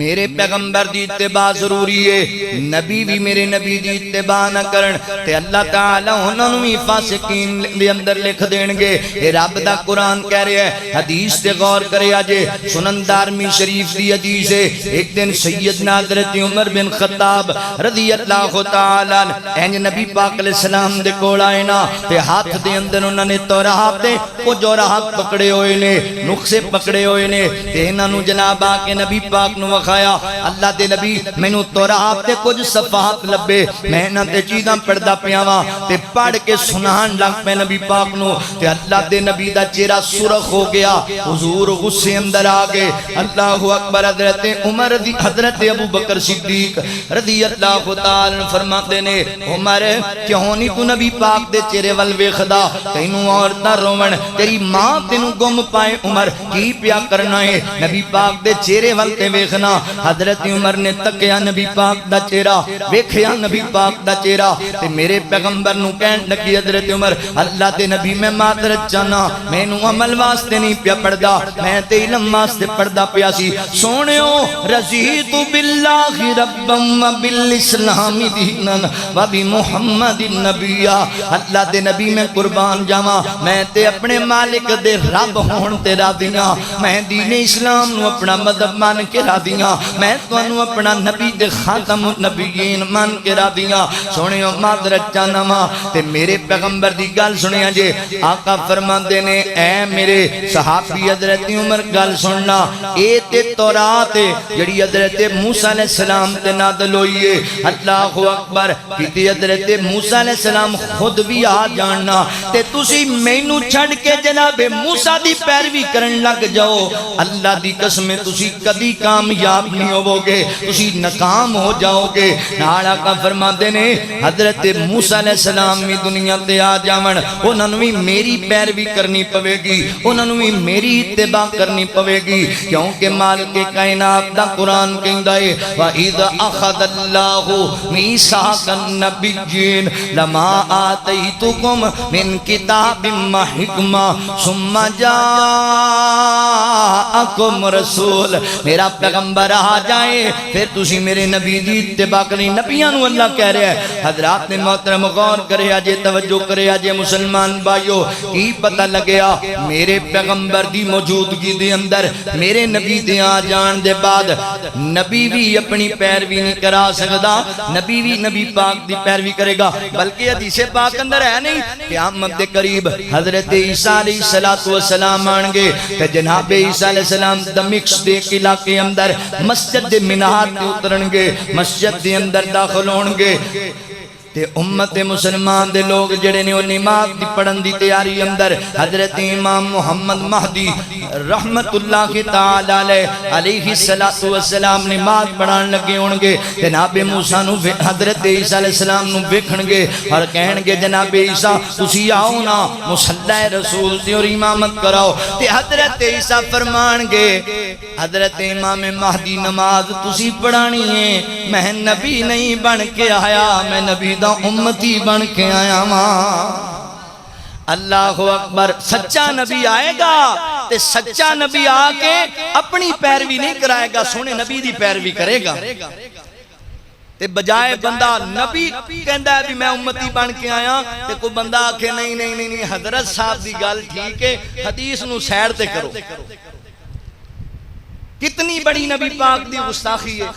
میرے پیغمبر دی اتباع ضروری ہے، نبی بھی میرے نبی دی اتباع نہ کرن تے اللہ تعالیٰ انہوں نے فاسقین دے اندر لکھ دینگے۔ اے رب دا قرآن کہہ رہے ہیں، حدیث تے غور کرے آجے، سنن دارمی شریف دی حدیث ہے، ایک دن سیدنا حضرت عمر بن خطاب رضی اللہ تعالیٰ اینج نبی پاک علیہ السلام دے کوڑ آئے نا تے ہاتھ دے اندر انہوں نے توراہ دے کو جوراہ پکڑے ہوئے نے، نقصے پکڑے ہوئے نے تے انہوں نے جناب آکے نبی پاک نو وخایا، اللہ دے نبی میں نو توراہ تے کچھ صفحات لبے، میں نہ تے چیزاں پڑھدا پیاواں تے پڑھ کے سنان لگ پہ نبی پاک نو تے اللہ دے نبی دا چہرہ سرخ ہو گیا، حضور غصے اندر آگے، اللہ اکبر۔ حضرت عمر حضرت ابو بکر صدیق رضی اللہ تعالیٰ فرماتے نے، عمر کیوں نہیں تو نبی پاک دے چہرے وال ویکھدا، تینوں عورتاں روون، تیری ماں تینوں گم پائے، عمر کی پیا کرنا ہے، نبی پاک دے چہرے وال تے ویکھنا۔ حضرت عمر نے تکیا نبی پاک دا چہرہ، ویکھیا نبی پاک دا چہرہ تے میرے پیغمبر نو کہن لگی حضرت عمر اللہ دے نبی میں معذرت چاہنا، میں نو عمل واسطے نہیں پیا پڑھدا، میں تے علم واسطے پڑھدا پیا سی۔ سونیو رضیت باللہ ربا و بالاسلام دینا و بمحمد النبی، اللہ دے نبی میں قربان جاواں، میں تے اپنے مالک دے رب ہون تے راضیاں، میں دین اسلام نو اپنا مذہب مان کے راضیاں، میں تانوں اپنا نبی دے خاتم النبیین مان کے راضیاں۔ سونیو معذرت چاہنا ماں تے میرے پیغمبر دی گل سنیا جے، آقا فرماندے نے اے میرے صحابی حضرت عمر گل سننا، اے تے تورات جڑی حضرت موسیٰ علیہ السلام تے نازل ہوئی ہے، اللہ اکبر، کیتی حضرت موسیٰ علیہ السلام خود بھی آ جاننا تے تسی مینو چھڑ کے جناب موسیٰ دی پیروی کرن لگ جاؤ، اللہ دی قسم تسی کدی کامیاب نہیں ہوو گے، تسی ناکام ہو جاؤ گے۔ نالا کا فرماتے نے حضرت موسیٰ علیہ السلام بھی دنیا تے آ جاون، انہوں نے میری پیروی کرنی پوے گی، انہوں نے میری اتباع کرنی پوے گی، کیونکہ مالک کائنات دا قرآن کہندا ہے وَإِذْ أَخَذَ اللَّهُ مِيثَاقَ النَّبِيِّينَ لَمَا آتَيْتُكُم مِّن كِتَابٍ وَحِكْمَةٍ ثُمَّ جَاءَكُمْ رَسُولٌ، میرا پیغمبر آ جائے پھر تسی میرے نبی دی اتباع کریں۔ نبیان اللہ کہہ رہے ہیں، حضرات نے محترم غور کرے آجے، توجہ کرے آجے مسلمان بھائیو، کی پتہ لگیا میرے پیغمبر دی موجودگی دے اندر میرے نبی دے آ جان دے بعد نبی بھی اپنی پیروی نہیں کرا سکدا، نبی بھی نبی پاک دی پیروی کرے گا، بلکہ حدیث پاک اندر ہے نہیں قیامت دے قریب حضرت عیسیٰ علیہ السلام آنگے کہ جناب عیسیٰ علیہ السلام دمشق دے علاقے اندر مسجد دے مینار تے اترن گے، مسجد دے اندر داخل ہون گے تے امت مسلمان دے لوگ جڑے نے وہ نماز دی پڑھن دی تیاری اندر حضرت امام محمد مہدی رحمت اللہ تعالی علیہ السلام نماز پڑھان لگے ہون گے۔ جناب موسیٰ نو حضرت عیسیٰ علیہ السلام نو ویکھن گے اور کہن گے جناب عیسیٰ تسی آؤ نا مصلی رسول تے اور امامت کراؤ، تے حضرت عیسیٰ فرمان گے حضرت امام مہدی نماز تسی پڑھانی ہے، میں نبی نہیں بن کے آیا، میں نبی دا امتی بن کے آیا ماں۔ اللہ اکبر، سچا نبی آئے گا تے سچا نبی آ کے اپنی پیروی نہیں کرائے گا، سونے نبی دی پیروی کرے گا تے بجائے بندہ نبی کہندا ہے بھی میں امتی بن کے آیا تے کوئی بندہ آکھے نہیں نہیں نہیں حضرت صاحب دی گل ٹھیک ہے، حدیث نو سیر تے کرو۔ کتنی بڑی نبی پاک دی گستاخی ہے۔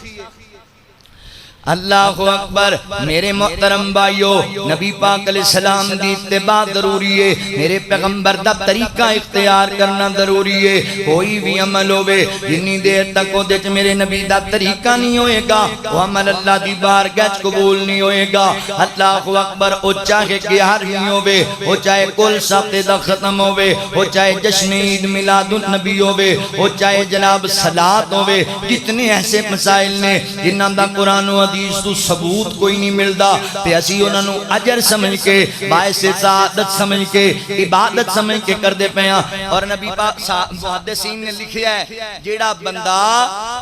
اللہ اکبر، میرے محترم بھائیو، نبی پاک علیہ السلام دی اتباع ضروری ہے، میرے پیغمبر دا طریقہ اختیار کرنا ضروری ہے۔ کوئی بھی عمل ہوئے جنی دیر تک وہ دیکھ میرے نبی دا طریقہ نہیں ہوئے گا وہ عمل اللہ دی بارگاہ قبول نہیں ہوئے گا۔ اللہ اکبر، وہ چاہے گیارہویں ہوئے، وہ چاہے کل سفتے دا ختم ہوئے، وہ چاہے جشن عید میلاد النبی ہوئے، وہ چاہے جناب صلاۃ ہوئے، جتنے ایسے مسائل نے جنہاں دا قرآن و حدیث تو ثبوت کوئی نہیں ملدا تے اسی انہاں نو اجر سمجھ کے باعث سعادت سمجھ کے عبادت سمجھ کے کر دے پیا۔ اور نبی پاک محدثین نے لکھیا ہے جیڑا بندہ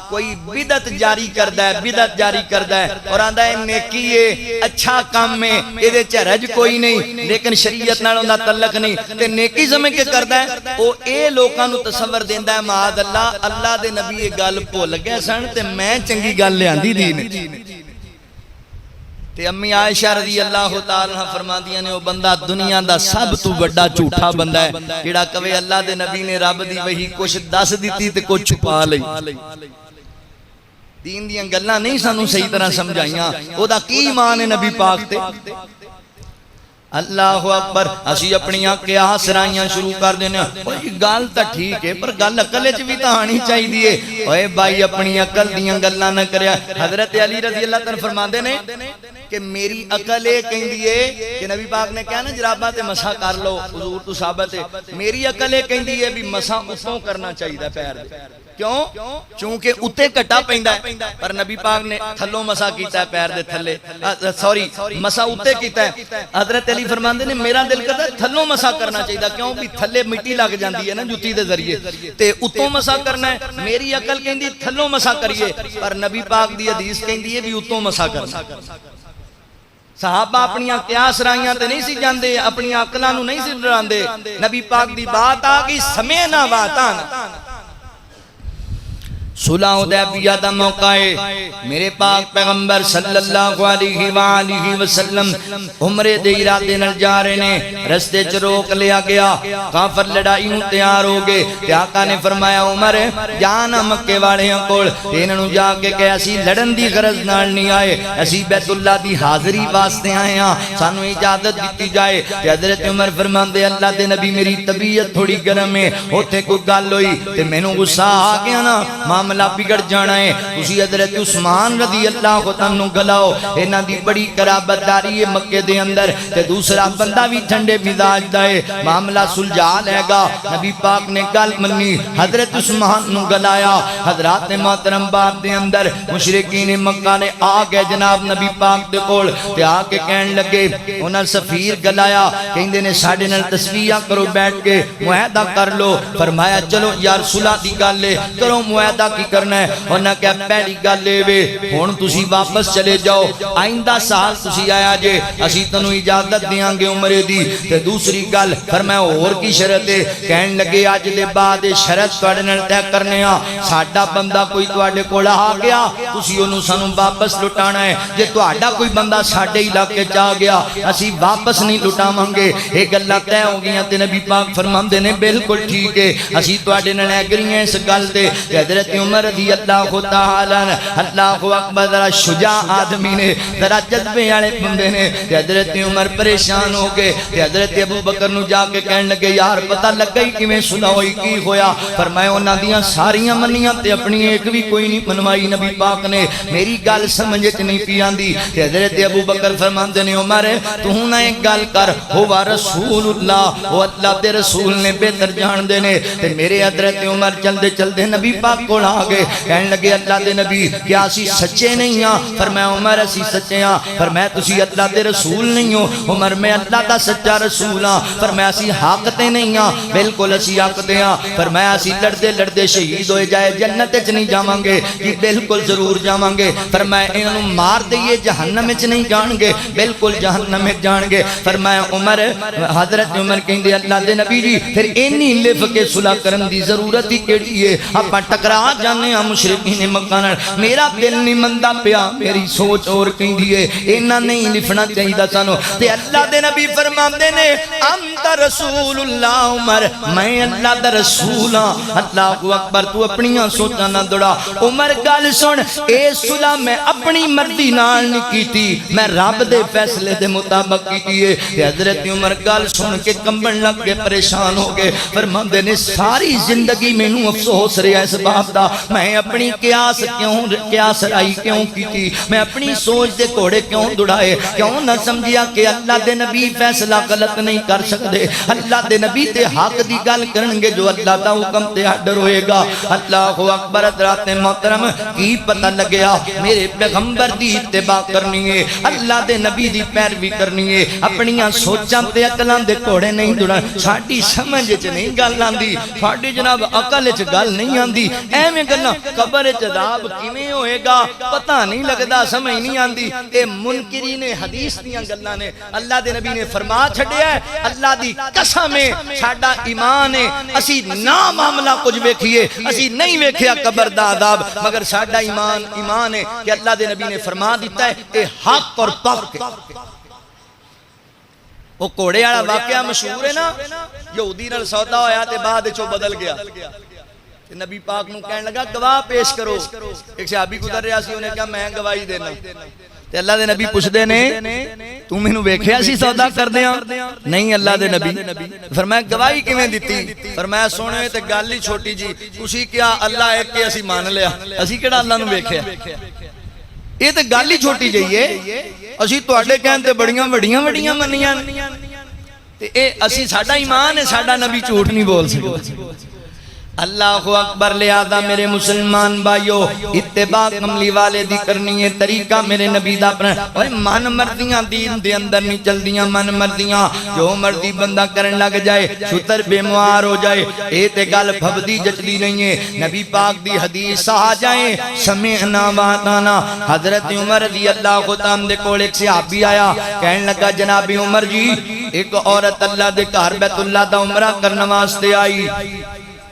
کوئی بدعت جاری کردا ہے، بدعت جاری کردا ہے اور آندا ہے نیکی ہے، اچھا کام ہے، اے دے چ رج کوئی نہیں لیکن شریعت نال اوندا تعلق نہیں تے نیکی سمجھ کے کردا ہے، او اے لوکاں نو تصور دیندا ہے معاذ اللہ اللہ دے نبی یہ گل بھول گئے سن تے میں چنگی گل لیاندی دین۔ تے امی عائشہ رضی اللہ تعالیٰ عنہ فرماندیاں نے وہ بندہ دنیا دا سب تو بڑا جھوٹا بندہ ہے جیڑا کہے اللہ دے نبی نے رب دی وہی کچھ دس دیتی تے کچھ چھپا لئی۔ دین دیاں گلاں نہیں سانوں صحیح طرح سمجھائیاں، او دا کی ایمان ہے نبی پاک تے۔ اللہ اکبر، اسی اپنی قیاس رائیاں شروع کر دینے گل تا ٹھیک ہے پر گل عقل وچ بھی تا آنی چاہیے۔ اوے بھائی اپنی عقل دیاں گلاں نہ کریا۔ حضرت علی رضی اللہ تعالیٰ فرماندے نے کہ میری عقل یہ کہندی ہے کہ نبی پاک نے کہا نا جرابہ تے مسح کر لو، حضور تو ثابت ہے، میری عقل یہ کہندی ہے بھی مسح اتوں کرنا چاہیے پیر دے۔ کیوں؟ چونکہ اتے کٹا پیندا ہے پر نبی پاک نے تھلوں مسح کیتا ہے پیر دے تھلے، سوری مسح اتے کیتا ہے۔ حضرت علی فرماندے نے میرا دل کرتا ہے تھلوں مسح کرنا چاہیے، کیوں بھی تھلے مٹی لگ جاندی ہے نا جوتی دے ذریعے تے اتوں مسح کرنا ہے۔ میری عقل کہندی تھلوں مسح کریے پر نبی پاک دی حدیث کہندی ہے بھی اتوں مسح کرنا۔ صحابہ اپنی قیاس رائیاں تے نہیں سی جاندے، اپنی عقلاں نو نہیں سی ڈراندے، نبی پاک دی بات آ گئی سمعنا واطعنا۔ صلح حدیبیہ دا موقع ہے، میرے پاک پیغمبر صلی اللہ علیہ وآلہ وسلم عمرے دے ارادے نال جا رہے نے، رستے چ روک لیا گیا، کافر لڑائی نو تیار ہو گئے تے آقا نے فرمایا عمر جانا مکے والیاں کول انہاں نو جا کے کہ اسی لڑن دی غرض نال نہیں آئے، اسی بیت اللہ دی حاضری واسطے آئے ہاں، سانو اجازت دتی جائے۔ تے حضرت عمر فرماندے اللہ دے نبی میری طبیعت تھوڑی گرم ہے، اوتھے کوئی گل ہوئی تے مینوں غصہ آ گیا نا، معاملہ بگڑ جانا ہے، اسی حضرت عثمان رضی اللہ عنہ گلاؤ، انہاں دی بڑی قرابت داری ہے مکے دے اندر تے دوسرا بندہ بھی ٹھنڈے مزاج دا ہے، معاملہ سلجھا لے گا۔ نبی پاک نے گل منی، حضرت عثمان نو گلایا۔ حضرات محترم باب دے اندر مشرکین مکہ نے آ گئے جناب نبی پاک دے کول تے آ کے کہن لگے، انہاں سفیر گلایا، کہندے نے ساڈے نال تصفیہ کرو بیٹھ کے معاہدہ کر لو۔ فرمایا چلو یار صلح دی گل ہے کرو، معاہدہ کی کرنا ہے؟ انہاں کہا پہلی گل اے وے ہن تسی واپس چلے جاؤ، آئندہ سال تسی آیا جے اسی تانوں اجازت دیاں گے عمرے دی۔ تے دوسری گل فرمایا اور کی شرط ہے؟ کہن لگے اج دے بعد شرط تواڈے نال طے کرنے ہاں، ساڈا بندہ کوئی تواڈے کول آ گیا تسی اونوں سانوں واپس لٹانا ہے، جے تواڈا کوئی بندہ ساڈے علاقے چ آ گیا اسی واپس نہیں لٹاواں گے۔ اے گلاں طے ہو گئیاں تے نبی پاک فرماندے نے بالکل ٹھیک ہے، اسی تواڈے نال ایگری ہیں اس گل تے۔ حضرت عمر رضی اللہ تعالی عنہ اللہ اکبر ذرا شجاع آدمی نے ذرا جذبے والے بندے نے تے حضرت عمر پریشان ہو گئے تے حضرت ابو بکر نو جا کے کہن لگے یار پتہ لگ گئی کیویں صلح ہوئی کی ہویا فرمایا انہاں دیاں ساریاں منیاں تے اپنی ایک بھی کوئی نہیں منوائی نبی پاک نے میری گل سمجھ وچ نہیں پی آندی تے حضرت ابو بکر فرماندے نے عمر تو نہ ایک گل کر ہوا رسول اللہ وہ اللہ دے رسول نے بہتر جان دے نے تے میرے حضرت عمر چلدے چلدے نبی پاک کول آ گئے کہن لگے اللہ دے نبی کیا اسی سچے نہیں ہاں فرمایا عمر اسی سچے ہاں فرمایا تسی اللہ دے رسول نہیں ہو عمر میں اللہ دا سچا رسول ہاں فرمایا اسی حق تے نہیں ہاں بالکل اسی حق تے ہاں فرمایا اسی لڑدے لڑدے شہید ہوئے جائے جنت وچ نہیں جاواں گے کہ بالکل ضرور جاواں گے فرمایا انہاں نوں مار دئیے جہنم وچ نہیں جان گے بالکل جہنم وچ جان گے فرمایا عمر حضرت عمر کہندے اللہ دے نبی جی پھر اینی لف کے صلح کرن دی ضرورت ہی کیڑی ہے اپاں ٹکرا جانے ہاں مشرکین مکہ نال میرا دل نہیں مندا پیا میری سوچ اور کہندی ہے اینا نہیں لفنا چاہیدا سانو تے اللہ دے نبی فرماندے نے انت رسول اللہ عمر میں اللہ دا رسول ہاں اللہ اکبر تو اپنیاں سوچاں نہ دوڑا عمر گل سن اے صلح میں اپنی مرضی نال نہیں کیتی میں رب دے فیصلے دے مطابق کیتی ہے تے حضرت عمر گل سن کے کمبن لگ کے پریشان ہو گئے فرماندے نے ساری زندگی مینوں افسوس رہیا اس بات دا میں اپنی قیاس رائی کیوں کیتی میں اپنی سوچ دے گھوڑے کیوں دوڑائے کیوں نہ سمجھیا کہ اللہ دے نبی فیصلہ غلط نہیں کر سکتے اللہ دے نبی تے حق دی گل کرنگے جو اللہ دا حکم تے آڈر ہوئے گا اللہ اکبر حضرات محترم کی پتہ لگیا میرے پیغمبر دی اتباع کرنی ہے اللہ دے نبی دی پیروی کرنی ہے اپنیاں سوچاں تے عقلاں دے گھوڑے نہیں دوڑا ساڈی سمجھ وچ نہیں گل آندی ساڈی جناب عقل وچ گل نہیں آندی ایویں گلاں قبر وچ عذاب کیویں ہوئے گا پتہ نہیں لگدا سمجھ نہیں آندی اے منکرین حدیث دیاں گلاں نے اللہ دے نبی نے فرما چھڈیا ہے اللہ دی قسم ہے ساڈا ایمان ہے اسی نہ معاملہ کچھ ویکھیے اسی نہیں ویکھیا قبر دا عذاب مگر ساڈا ایمان ہے کہ اللہ دے نبی نے فرما دیتا ہے اے حق اور پاک ہے وہ کوڑے والا واقعہ مشہور ہے نا یہودی نال سودا ہویا تے بعد وچ بدل گیا نبی پاک نو کہن لگا گواہ پیش کرو ایک صحابی گزر رہا سی انہیں کہا میں گواہی دینا تے اللہ دے نبی پوچھدے نے تو مینوں ویکھیا سی سودا کردیاں نہیں اللہ دے نبی فرمایا گواہی کیویں دتی فرمایا سونے تے گل ہی چھوٹی جی تسی کیا اللہ ایک کے اسی مان لیا اسی کیڑا اللہ نو ویکھیا یہ تے گل ہی چھوٹی جئی ہے اسی تواڈے کہن تے بڑیاں وڈیاں منیاں تے اے اسی ساڈا ایمان ہے ساڈا نبی جھوٹ نہیں بول سکدا اللہ اکبر لہذا میرے مسلمان بھائیو اتباع کملی والے دی کرنی ہے طریقہ میرے نبی دا اپنا من مردیاں دین دے اندر نہیں چل دیاں من مردیاں جو مرضی بندہ کرن لگ جائے چھتر بے موار ہو جائے اے تے گل پھبدی جچدی نہیں ہے نبی پاک دی حدیث آ جائیں سمعنا واتانا حضرت عمر رضی اللہ تعالیٰ دے کول ایک صحابی آیا کہن لگا جناب عمر جی ایک عورت اللہ دے گھر بیت اللہ دا عمرہ کرنے واسطے آئی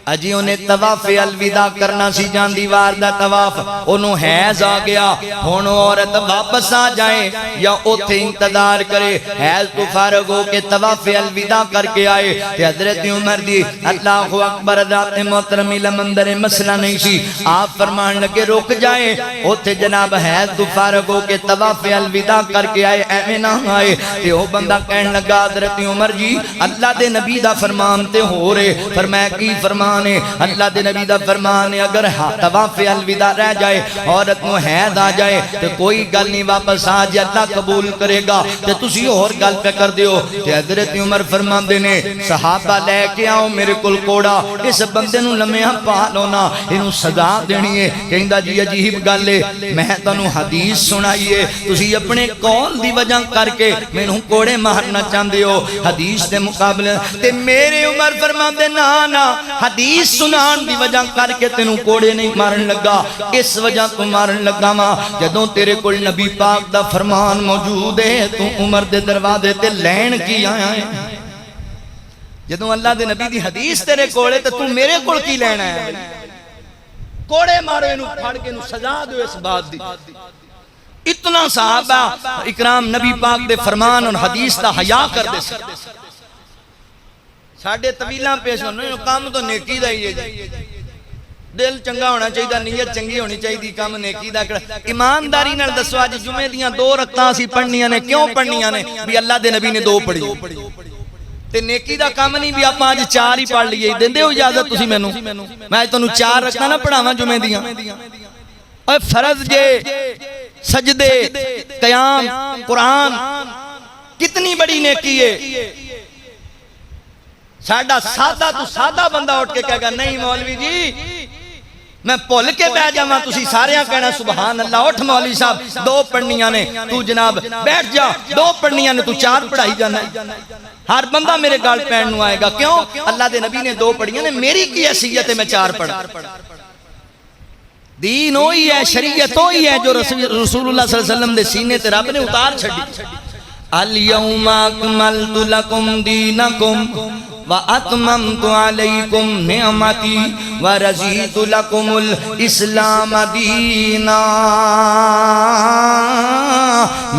اجی انہیں طواف الوداع کرنا سی جان دیوار دا طواف انہوں حیض آ گیا ہونو عورت واپس آ جائیں یا اوتھے انتظار کرے حیض تو فارغ ہو کے طواف الوداع کر کے آئے تے حضرت عمر دی اللہ اکبر ذات محترمی لمندر مسئلہ نہیں سی آپ فرمان لگے رک جائیں اوتھے جناب حیض تو فارغ ہو کے طواف الوداع کر کے آئے ایویں نہ آئے تے وہ بندہ کہن لگا حضرت عمر جی اللہ دے نبی دا فرمان تے ہو رہے فرمایا کی فرمان اللہ دے نبی دا فرمان ہے اگر طواف الوداع رہ جائے عورت نو حیض آ جائے تو کوئی گل نہیں واپس آ جائے اللہ قبول کرے گا تے تسی اور گل پہ کر دیو تے حضرت عمر فرماندے نے صحابہ لے کے آؤ میرے کول کوڑا اس بندے نو لمیاں پا لونا اینو سزا دینی ہے کہندا جی عجیب گل ہے میں تانوں حدیث سنائی ہے تسی اپنے قول دی وجہ کر کے مینوں کوڑے مارنا چاہندے ہو حدیث دے مقابلے تے میرے عمر فرماندے نا حدیث سنان دی وجہ کر کے تینوں کوڑے نہیں مارن لگا اس وجہ تو مارن لگا ماں جدوں تیرے کول نبی پاک دا فرمان موجود ہے تو عمر دے دروازے تے لین کی آیا ہے جدوں اللہ دے نبی دی حدیث تیرے کولے تے تو میرے کول کی لینا ہے کوڑے مارو انو پھڑ کے انو سزا دو اس بات دی اتنا صحابہ اکرام نبی پاک دے فرمان اور حدیث دا حیا کر دے سکتے ساڑھے طویلاں پیش ہونے کام تو نیکی دا ہی ہے دل چنگا ہونا چاہیے، نیت چنگی ہونی چاہیے، کام نیکی دا کر ایمانداری نال دسو اج جمعے دیاں 2 رکعتاں اسی پڑھنیاں نے، کیوں پڑھنیاں نے؟ بھی اللہ دے نبی نے 2 پڑھی تے نیکی دا کام نہیں بھی آپ آج 4 ہی پڑھ لیے، دیندے ہو اجازت تسی مینوں؟ میں اج تانوں 4 رکعتاں نہ پڑھاواں جمعے دیاں؟ اے فرض جے سجدے قیام قرآن کتنی بڑی نیکی ہے۔ ساڈا سادہ تو سادہ بندہ اٹھ کے کہے گا نہیں مولوی جی میں بھول کے بیٹھ جاواں، تسی سارے کہنا سبحان اللہ، اٹھ مولوی صاحب 2 پڑھنیاں نے، تو جناب بیٹھ جا، 2 پڑھنیاں نے، تو 4 پڑھائی جانا ہے۔ ہر بندہ میرے گال پہن نو آئے گا، کیوں؟ اللہ دے نبی نے 2 پڑھیاں نے، میری کی حیثیت ہے میں 4 پڑھا؟ دین ہوئی ہے، شریعت ہوئی ہے جو رسول اللہ صلی اللہ علیہ وسلم دے سینے تے رب نے اتار چھڑی۔ الَّيَوْمَ أَكْمَلْتُ لَكُمْ دِينَكُمْ وَأَتْمَمْتُ عَلَيْكُمْ نِعْمَتِي وَرَضِيتُ لَكُمُ الْإِسْلَامَ دِينًا۔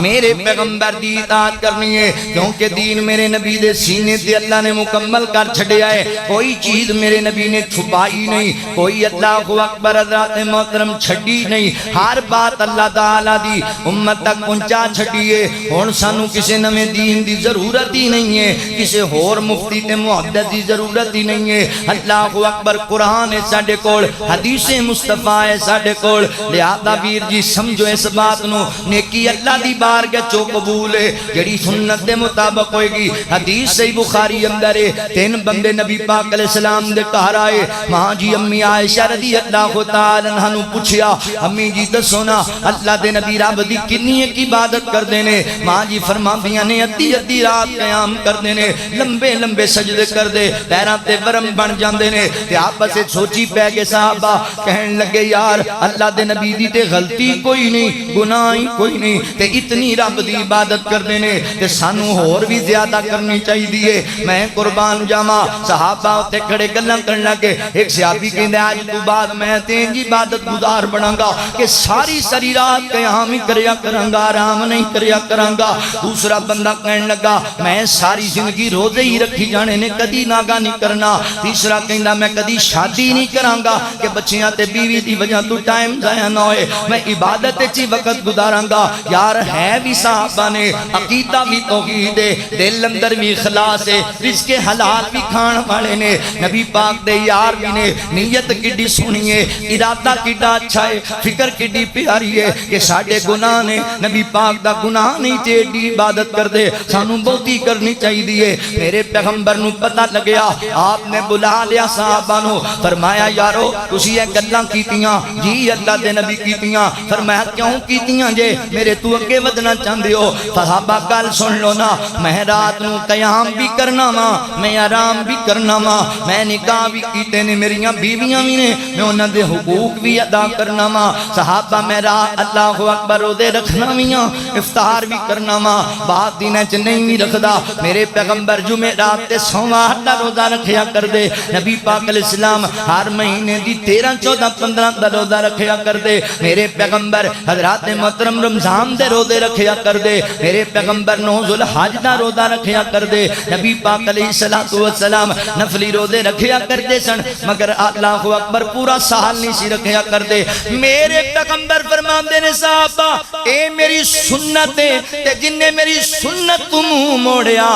میرے پیغمبر دی اطاعت کرنی ہے، کیونکہ دین میرے نبی دے سینے تے اللہ نے مکمل کر چھڑیا ہے، کوئی چیز میرے نبی نے چھپائی نہیں، کوئی اللہ اکبر حضرات محترم چھڑی نہیں، ہر بات اللہ تعالیٰ دی امت تک پہنچا چھڑی ہے۔ ہن سانو کسے نویں دین دی ضرورت ہی نہیں ہے، کسے ہور مفتی تے محدث دی ضرورت ہی نہیں ہے۔ اللہ اکبر، قرآن ہے ساڈے کول، حدیث مصطفیٰ ہے ساڈے کول، لہذا ویر جی سمجھو اس بات نو، نیکی اللہ دی بارگاہ چو قبول ہے جڑی سنت دے مطابق ہوئے گی۔ حدیث صحیح بخاری اندر ہے، 3 بندے نبی پاک علیہ السلام دے گھر آئے، ماں جی امی عائشہ رضی اللہ تعالی عنہا نو پوچھیا امی جی دسو نا اللہ دے نبی رب دی کنی ایک عبادت کر دینے؟ ماں جی فرماندیاں نے ادھی ادھی رات قیام کر دینے، لمبے لمبے سجدے کر دے، پیراں تے ورم بن جاندے نے۔ تے آپس وچ سوچی پے گئے صحابہ، کہن لگے یار اللہ دے نبی دی تے غلطی کوئی نہیں، گناہ ہی کوئی نہیں، تے اتنی رب دی عبادت کر دینے، تے سانو ہور بھی زیادہ کرنی چاہیے۔ میں قربان جاواں، صحابہ تے کھڑے گلاں کرن لگے، ایک صحابی کہندا اج تو بعد میں تے انج عبادت گزار بناں گا کہ ساری ساری رات قیام ہی کریا کراں گا، آرام نہیں کریا کراں گا۔ دوسرا بندہ کہنے لگا میں ساری زندگی روزے ہی رکھی جانے نے، کدی ناگا نہیں کرنا۔ تیسرا کہندا میں کدی شادی نہیں کراں گا کہ بچیاں تے بیوی دی وجہ تو ٹائم ضائع نہ ہوئے، میں عبادت وچ وقت گزاراں گا۔ یار ہے بھی صحابہ نے عقیدہ بھی توحید ہے، دل اندر بھی اخلاص ہے، رزق حلال بھی کھان والے نے، نبی پاک دے یار بھی نے، نیت کڈی سونی ہے، ارادہ کڈا اچھا ہے، فکر کڈی پیاری ہے کہ ساڈے گناہ نے نبی پاک دا گناہ نہیں تے ایڈی عبادت کر دے، سانو بہتی کرنی چاہیے۔ میرے پیغمبر نو پتہ لگیا، آپ نے بلا لیا صحابہ نو، فرمایا یارو تسی یہ گلاں کیتیاں؟ جی اللہ دے نبی کیتیاں۔ فرمایا کیوں کیتیاں جے؟ میرے تو اگے ودنا چاہندے ہو؟ صحابہ گل سن لو نا، میں رات نو قیام بھی کرنا وا، میں آرام بھی کرنا وا، میں نکاح بھی کیتے نے، میریاں بیویاں بھی نے، میں انہاں دے حقوق بھی ادا کرنا وا۔ صحابہ میں رات اللہ اکبر روزے رکھنا ویاں، افطار بھی کرنا وا، بعد دن چ نہیں بھی رکھدا۔ میرے پیغمبر جمعے رات تے سوموار دا روزہ رکھیا کر دے، نبی پاک علیہ السلام ہر مہینے دی 13 14 15 دا روزہ رکھیا کر دے۔ میرے پیغمبر حضرات محترم رمضان دے روزے رکھیا کر دے، میرے پیغمبر 9 ذوالحج دا روزہ رکھیا کر دے۔ نبی پاک علیہ السلام نفلی روزے رکھیا کر دے سن، مگر اللہ اکبر پورا سال نہیں سی رکھیا کر دے۔ میرے پیغمبر فرماندے نے صحابہ اے میری سنت ہے تے جن نے میری سنت تو منہ موڑیا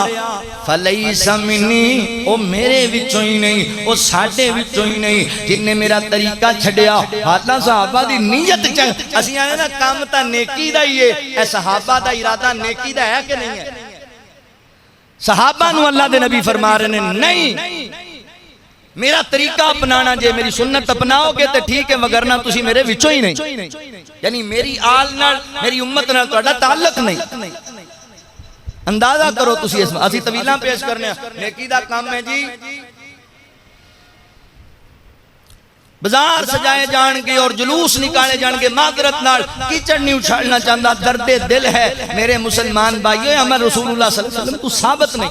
فلیس منی، او میرے وچوں ہی نہیں، او ساڈے وچوں ہی نہیں، جن نے میرا طریقہ چھڈیا۔ حالانکہ صحابہ دی نیت چ اسی آئے نا کام تا نیکی دا ہی ہے، اے صحابہ دا ارادہ نیکی دا ہے کہ نہیں ہے؟ صحابہ نو اللہ دے نبی فرما رہے ہیں نہیں میرا طریقہ اپنانا جے، میری سنت اپناؤ گے تے ٹھیک ہے، مگرنہ تسی میرے وچوں ہی نہیں، یعنی میری آل نال میری امت نال تہاڈا تعلق نہیں۔ اندازہ کرو تسی اس میں اسی طویلاں پیش کرنے ہیں، نیکی دا کام ہے جی، بازار سجائے جان گے اور جلوس نکالے جان گے، معذرت نال کیچڑ نہیں اچھالنا چاہتا، درد دل ہے میرے مسلمان بھائیو، ہمیں رسول اللہ صلی اللہ علیہ وسلم تو ثابت نہیں۔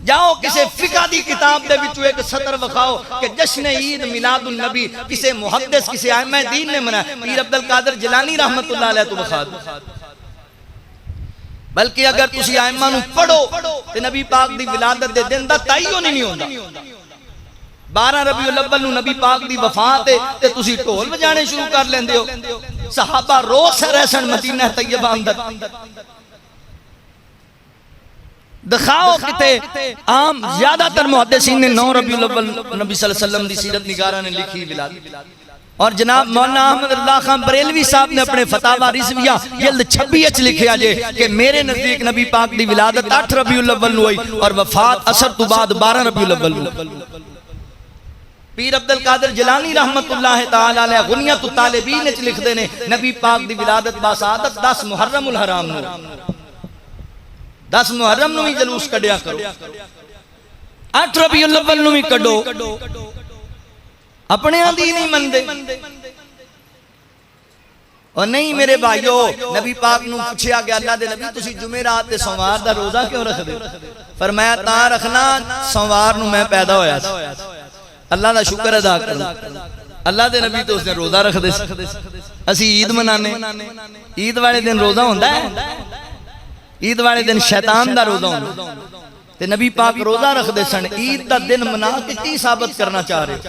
جاؤ کسے فقہ دی کتاب دے بچو ایک سطر وکھاؤ کہ جشن عید میلاد النبی کسے محدث کسے ائمہ دین نے منایا، پیر عبدالقادر جیلانی رحمت اللہ علیہ تو بخا دو۔ بلکہ اگر تسی ائمہ نو پڑھو تے نبی پاک دی ولادت دے دن دا تعین نہیں ہوندا، 12 ربیع الاول نو نبی پاک دی وفات ہے تے تسی ڈھول بجانے شروع کر لیندے ہو. صحابہ رو سر سن مدینہ طیبہ اندر. دکھاؤ کتے عام زیادہ تر محدثین نے 9 ربیع الاول نبی صلی اللہ علیہ وسلم دی سیرت نگارہ نے لکھی ولادت. اور جناب مولانا احمد اللہ خان بریلوی صاحب نے اپنے فتاوی رضویہ جلد 26 اچ لکھیا جے کہ میرے نزدیک نبی پاک دی ولادت 8 ربیع الاول ہوئی اور وفات عصر تو بعد 12 ربیع الاول. پیر عبدالقادر جیلانی رحمت اللہ تعالی علیہ غنیت الطالبین اچ لکھ دے نے نبی پاک دی ولادت باسعادت 10 محرم الحرام نو 10 محرم نو ہی جلوس کڈیا کرو 8 ربیع الاول نو ہی کڈو اپنے آدھی نہیں مندے. اور نہیں میرے بھائیو نبی پاک نو پوچھیا گیا اللہ دے نبی تسی جمعرات تے سوموار دا روزہ کیوں رکھ دے؟ فرمایا تاں رکھنا سوموار نو میں پیدا ہویا سی اللہ دا شکر ادا کرنا. اللہ دے نبی تو اس دن روزہ رکھ دے اسی عید منانے. عید والے دن روزہ ہوندا ہے؟ عید والے دن شیطان دا روزہ ہوندا تے نبی پاک روزہ رکھ دے سن. عید دا دن منا کے کی ثابت کرنا چاہ رہے؟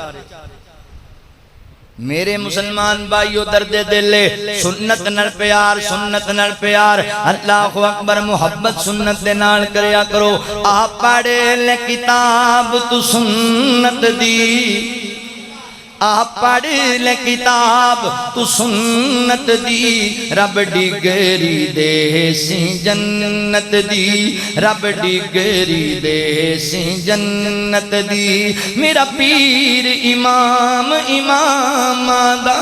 میرے مسلمان بھائیو درد دل سنت نال پیار سنت نال پیار اللہ اکبر محبت سنت دے نال کریا کرو. آپ پڑھ لے کتاب تو سنت دی آپ پڑھ لے کتاب تو سنت دی رب ڈگری دے سی جنت دی رب ڈگری دے سی جنت دی. میرا پیر امام دا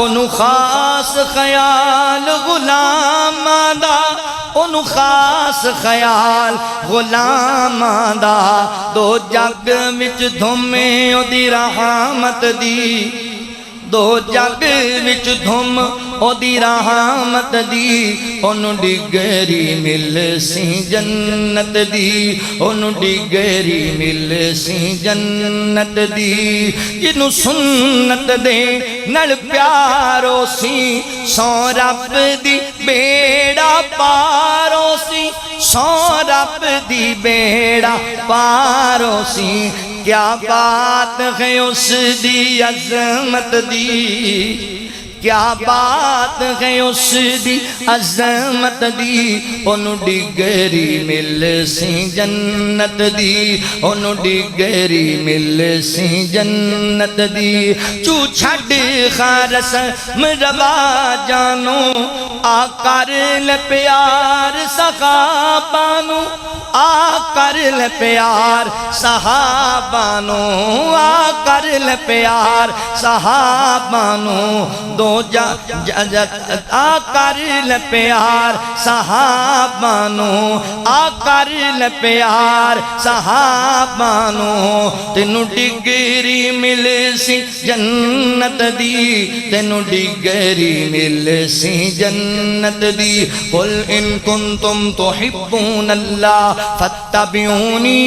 انہوں خاص خیال غلام دا انہوں خاص خیال غلام دا دو جگ وچ دھومے او دی رحمت دی دو جگ وچ دھوم او دی رحمت دی انہوں ڈگری مل سی جنت دی انہوں ڈگری مل سی جنت دی. جنہوں سنت دے نل پیارو سی سو رب دی بیڑا پارو سی سو رب دی بیڑا پارو سی. کیا بات ہے اس دی عظمت دی کیا بات ہے اس دی عظمت دی انہوں ڈگری مل سی جنت دی انہوں ڈگری مل سی جنت دی. چو چھڑ خارس مروا جانو آ کر لے پیار صحابانو آ کر لے پیار صحابانو آ کر لے پیار صحابانو دو آ کر لے پیار صحابانو آ کر لے پیار صحابانو تینوں ڈگری مل سی جنت دی تینوں ڈگری مل سی جنت دی. قل ان کنتم تحبون اللہ فاتبعونی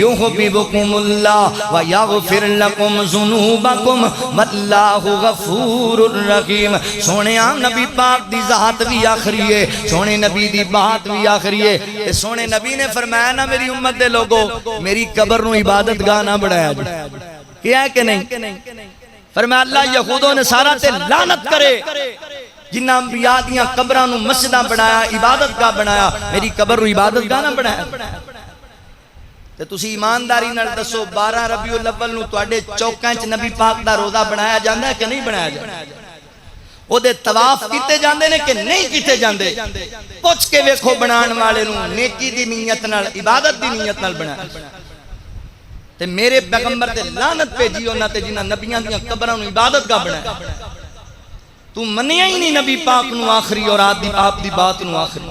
یحببکم اللہ ویغفر لکم ذنوبکم واللہ غفور الرحیم. سونے عام نبی پاک دی ذات بھی آخری ہے سونے نبی دی بات بھی آخری ہے. سونے نبی نے فرمایا نا میری امت دے لوگو میری قبر نو عبادت گاہ نہ بڑھایا جائے. کیا ہے کہ نہیں؟ فرمایا اللہ یہود و نصارہ تے لعنت کرے جنہ انبیاء دیاں قبروں نو مسجدہ بنایا عبادت گاہ بنایا میری قبر نو عبادت گاہ نہ بنایا. تے تسی ایمانداری نال دسو 12 ربیع الاول نو تواڈے چوکاں وچ نبی پاک دا روزہ بنایا جاندا ہے کہ نہیں بنایا جاندا؟ او دے طواف کیتے جاندے نے کہ نہیں کیتے جاندے؟ پوچھ کے ویکھو بنان والے نو نیکی دی نیت نال عبادت دی نیت نال بنایا. تے میرے پیغمبر تے لعنت بھیجی انہاں تے جنہاں نبیاں دیاں قبراں نو عبادت گاہ بنایا. تو منیا ہی نہیں نبی پاک نو آخری اور آپ دی بات نو آخری.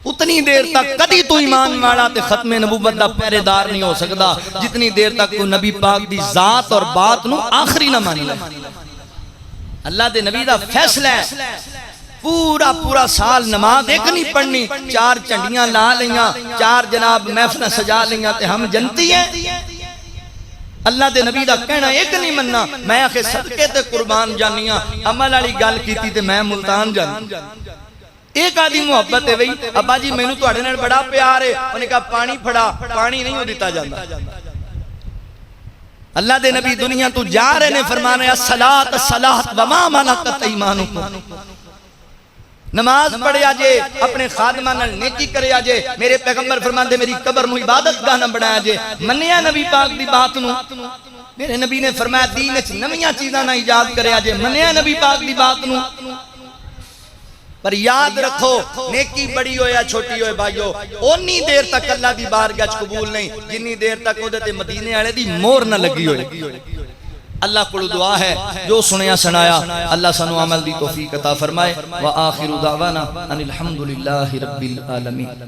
اتنی دیر تک کدی تو ایمان والا تے ختم نبوت دا پہرے دار نہیں ہو سکتا جتنی دیر تک تو نبی پاک دی ذات اور بات نو آخری نہ مانی لے. اللہ دے نبی دا فیصلہ ہے پورا سال نماز ایک نہیں پڑھنی 4 چنڈیاں لا لیاں 4 جناب محفل سجا لیاں تے ہم جنتی ہیں. اللہ دے نبی دا کہنا ایک نہیں مننا میں آخے صدقے تے قربان جانیاں عمل والی گل کیتی تے میں ملتان جانی. ایک آدھی محبت ہے بھئی ابا جی مینوں تواڈے نال بڑا پیار ہے انہیں کہا پانی پھڑا پانی نہیں ہو دیتا جاندا اللہ دے نبی دنیا تو جا رہے نے فرمانے الصلاۃ الصلاۃ وما ملکت ایمانکم، نماز پڑھے آجے، اپنے خادمہ نال نیکی کرے آجے، میرے پیغمبر فرماندے میری قبر نو عبادت گاہ نہ بنایا جے، منیا نبی پاک دی بات نو، میرے نبی نے فرمایا دین وچ نویاں چیزاں نہ ایجاد کرے آجے، منیا نبی پاک دی بات نو۔ پر یاد رکھو نیکی بڑی ہو یا چھوٹی ہو بھائیو، اونی دیر تک اللہ دی بارگاہ قبول نہیں جنی دیر تک او دے مدینے والے دی مور نہ لگی ہوئے۔ اللہ کو دعا ہے جو سنیا سنایا اللہ سانو عمل دی توفیق عطا فرمائے، وآخر دعوانا ان الحمدللہ رب العالمین۔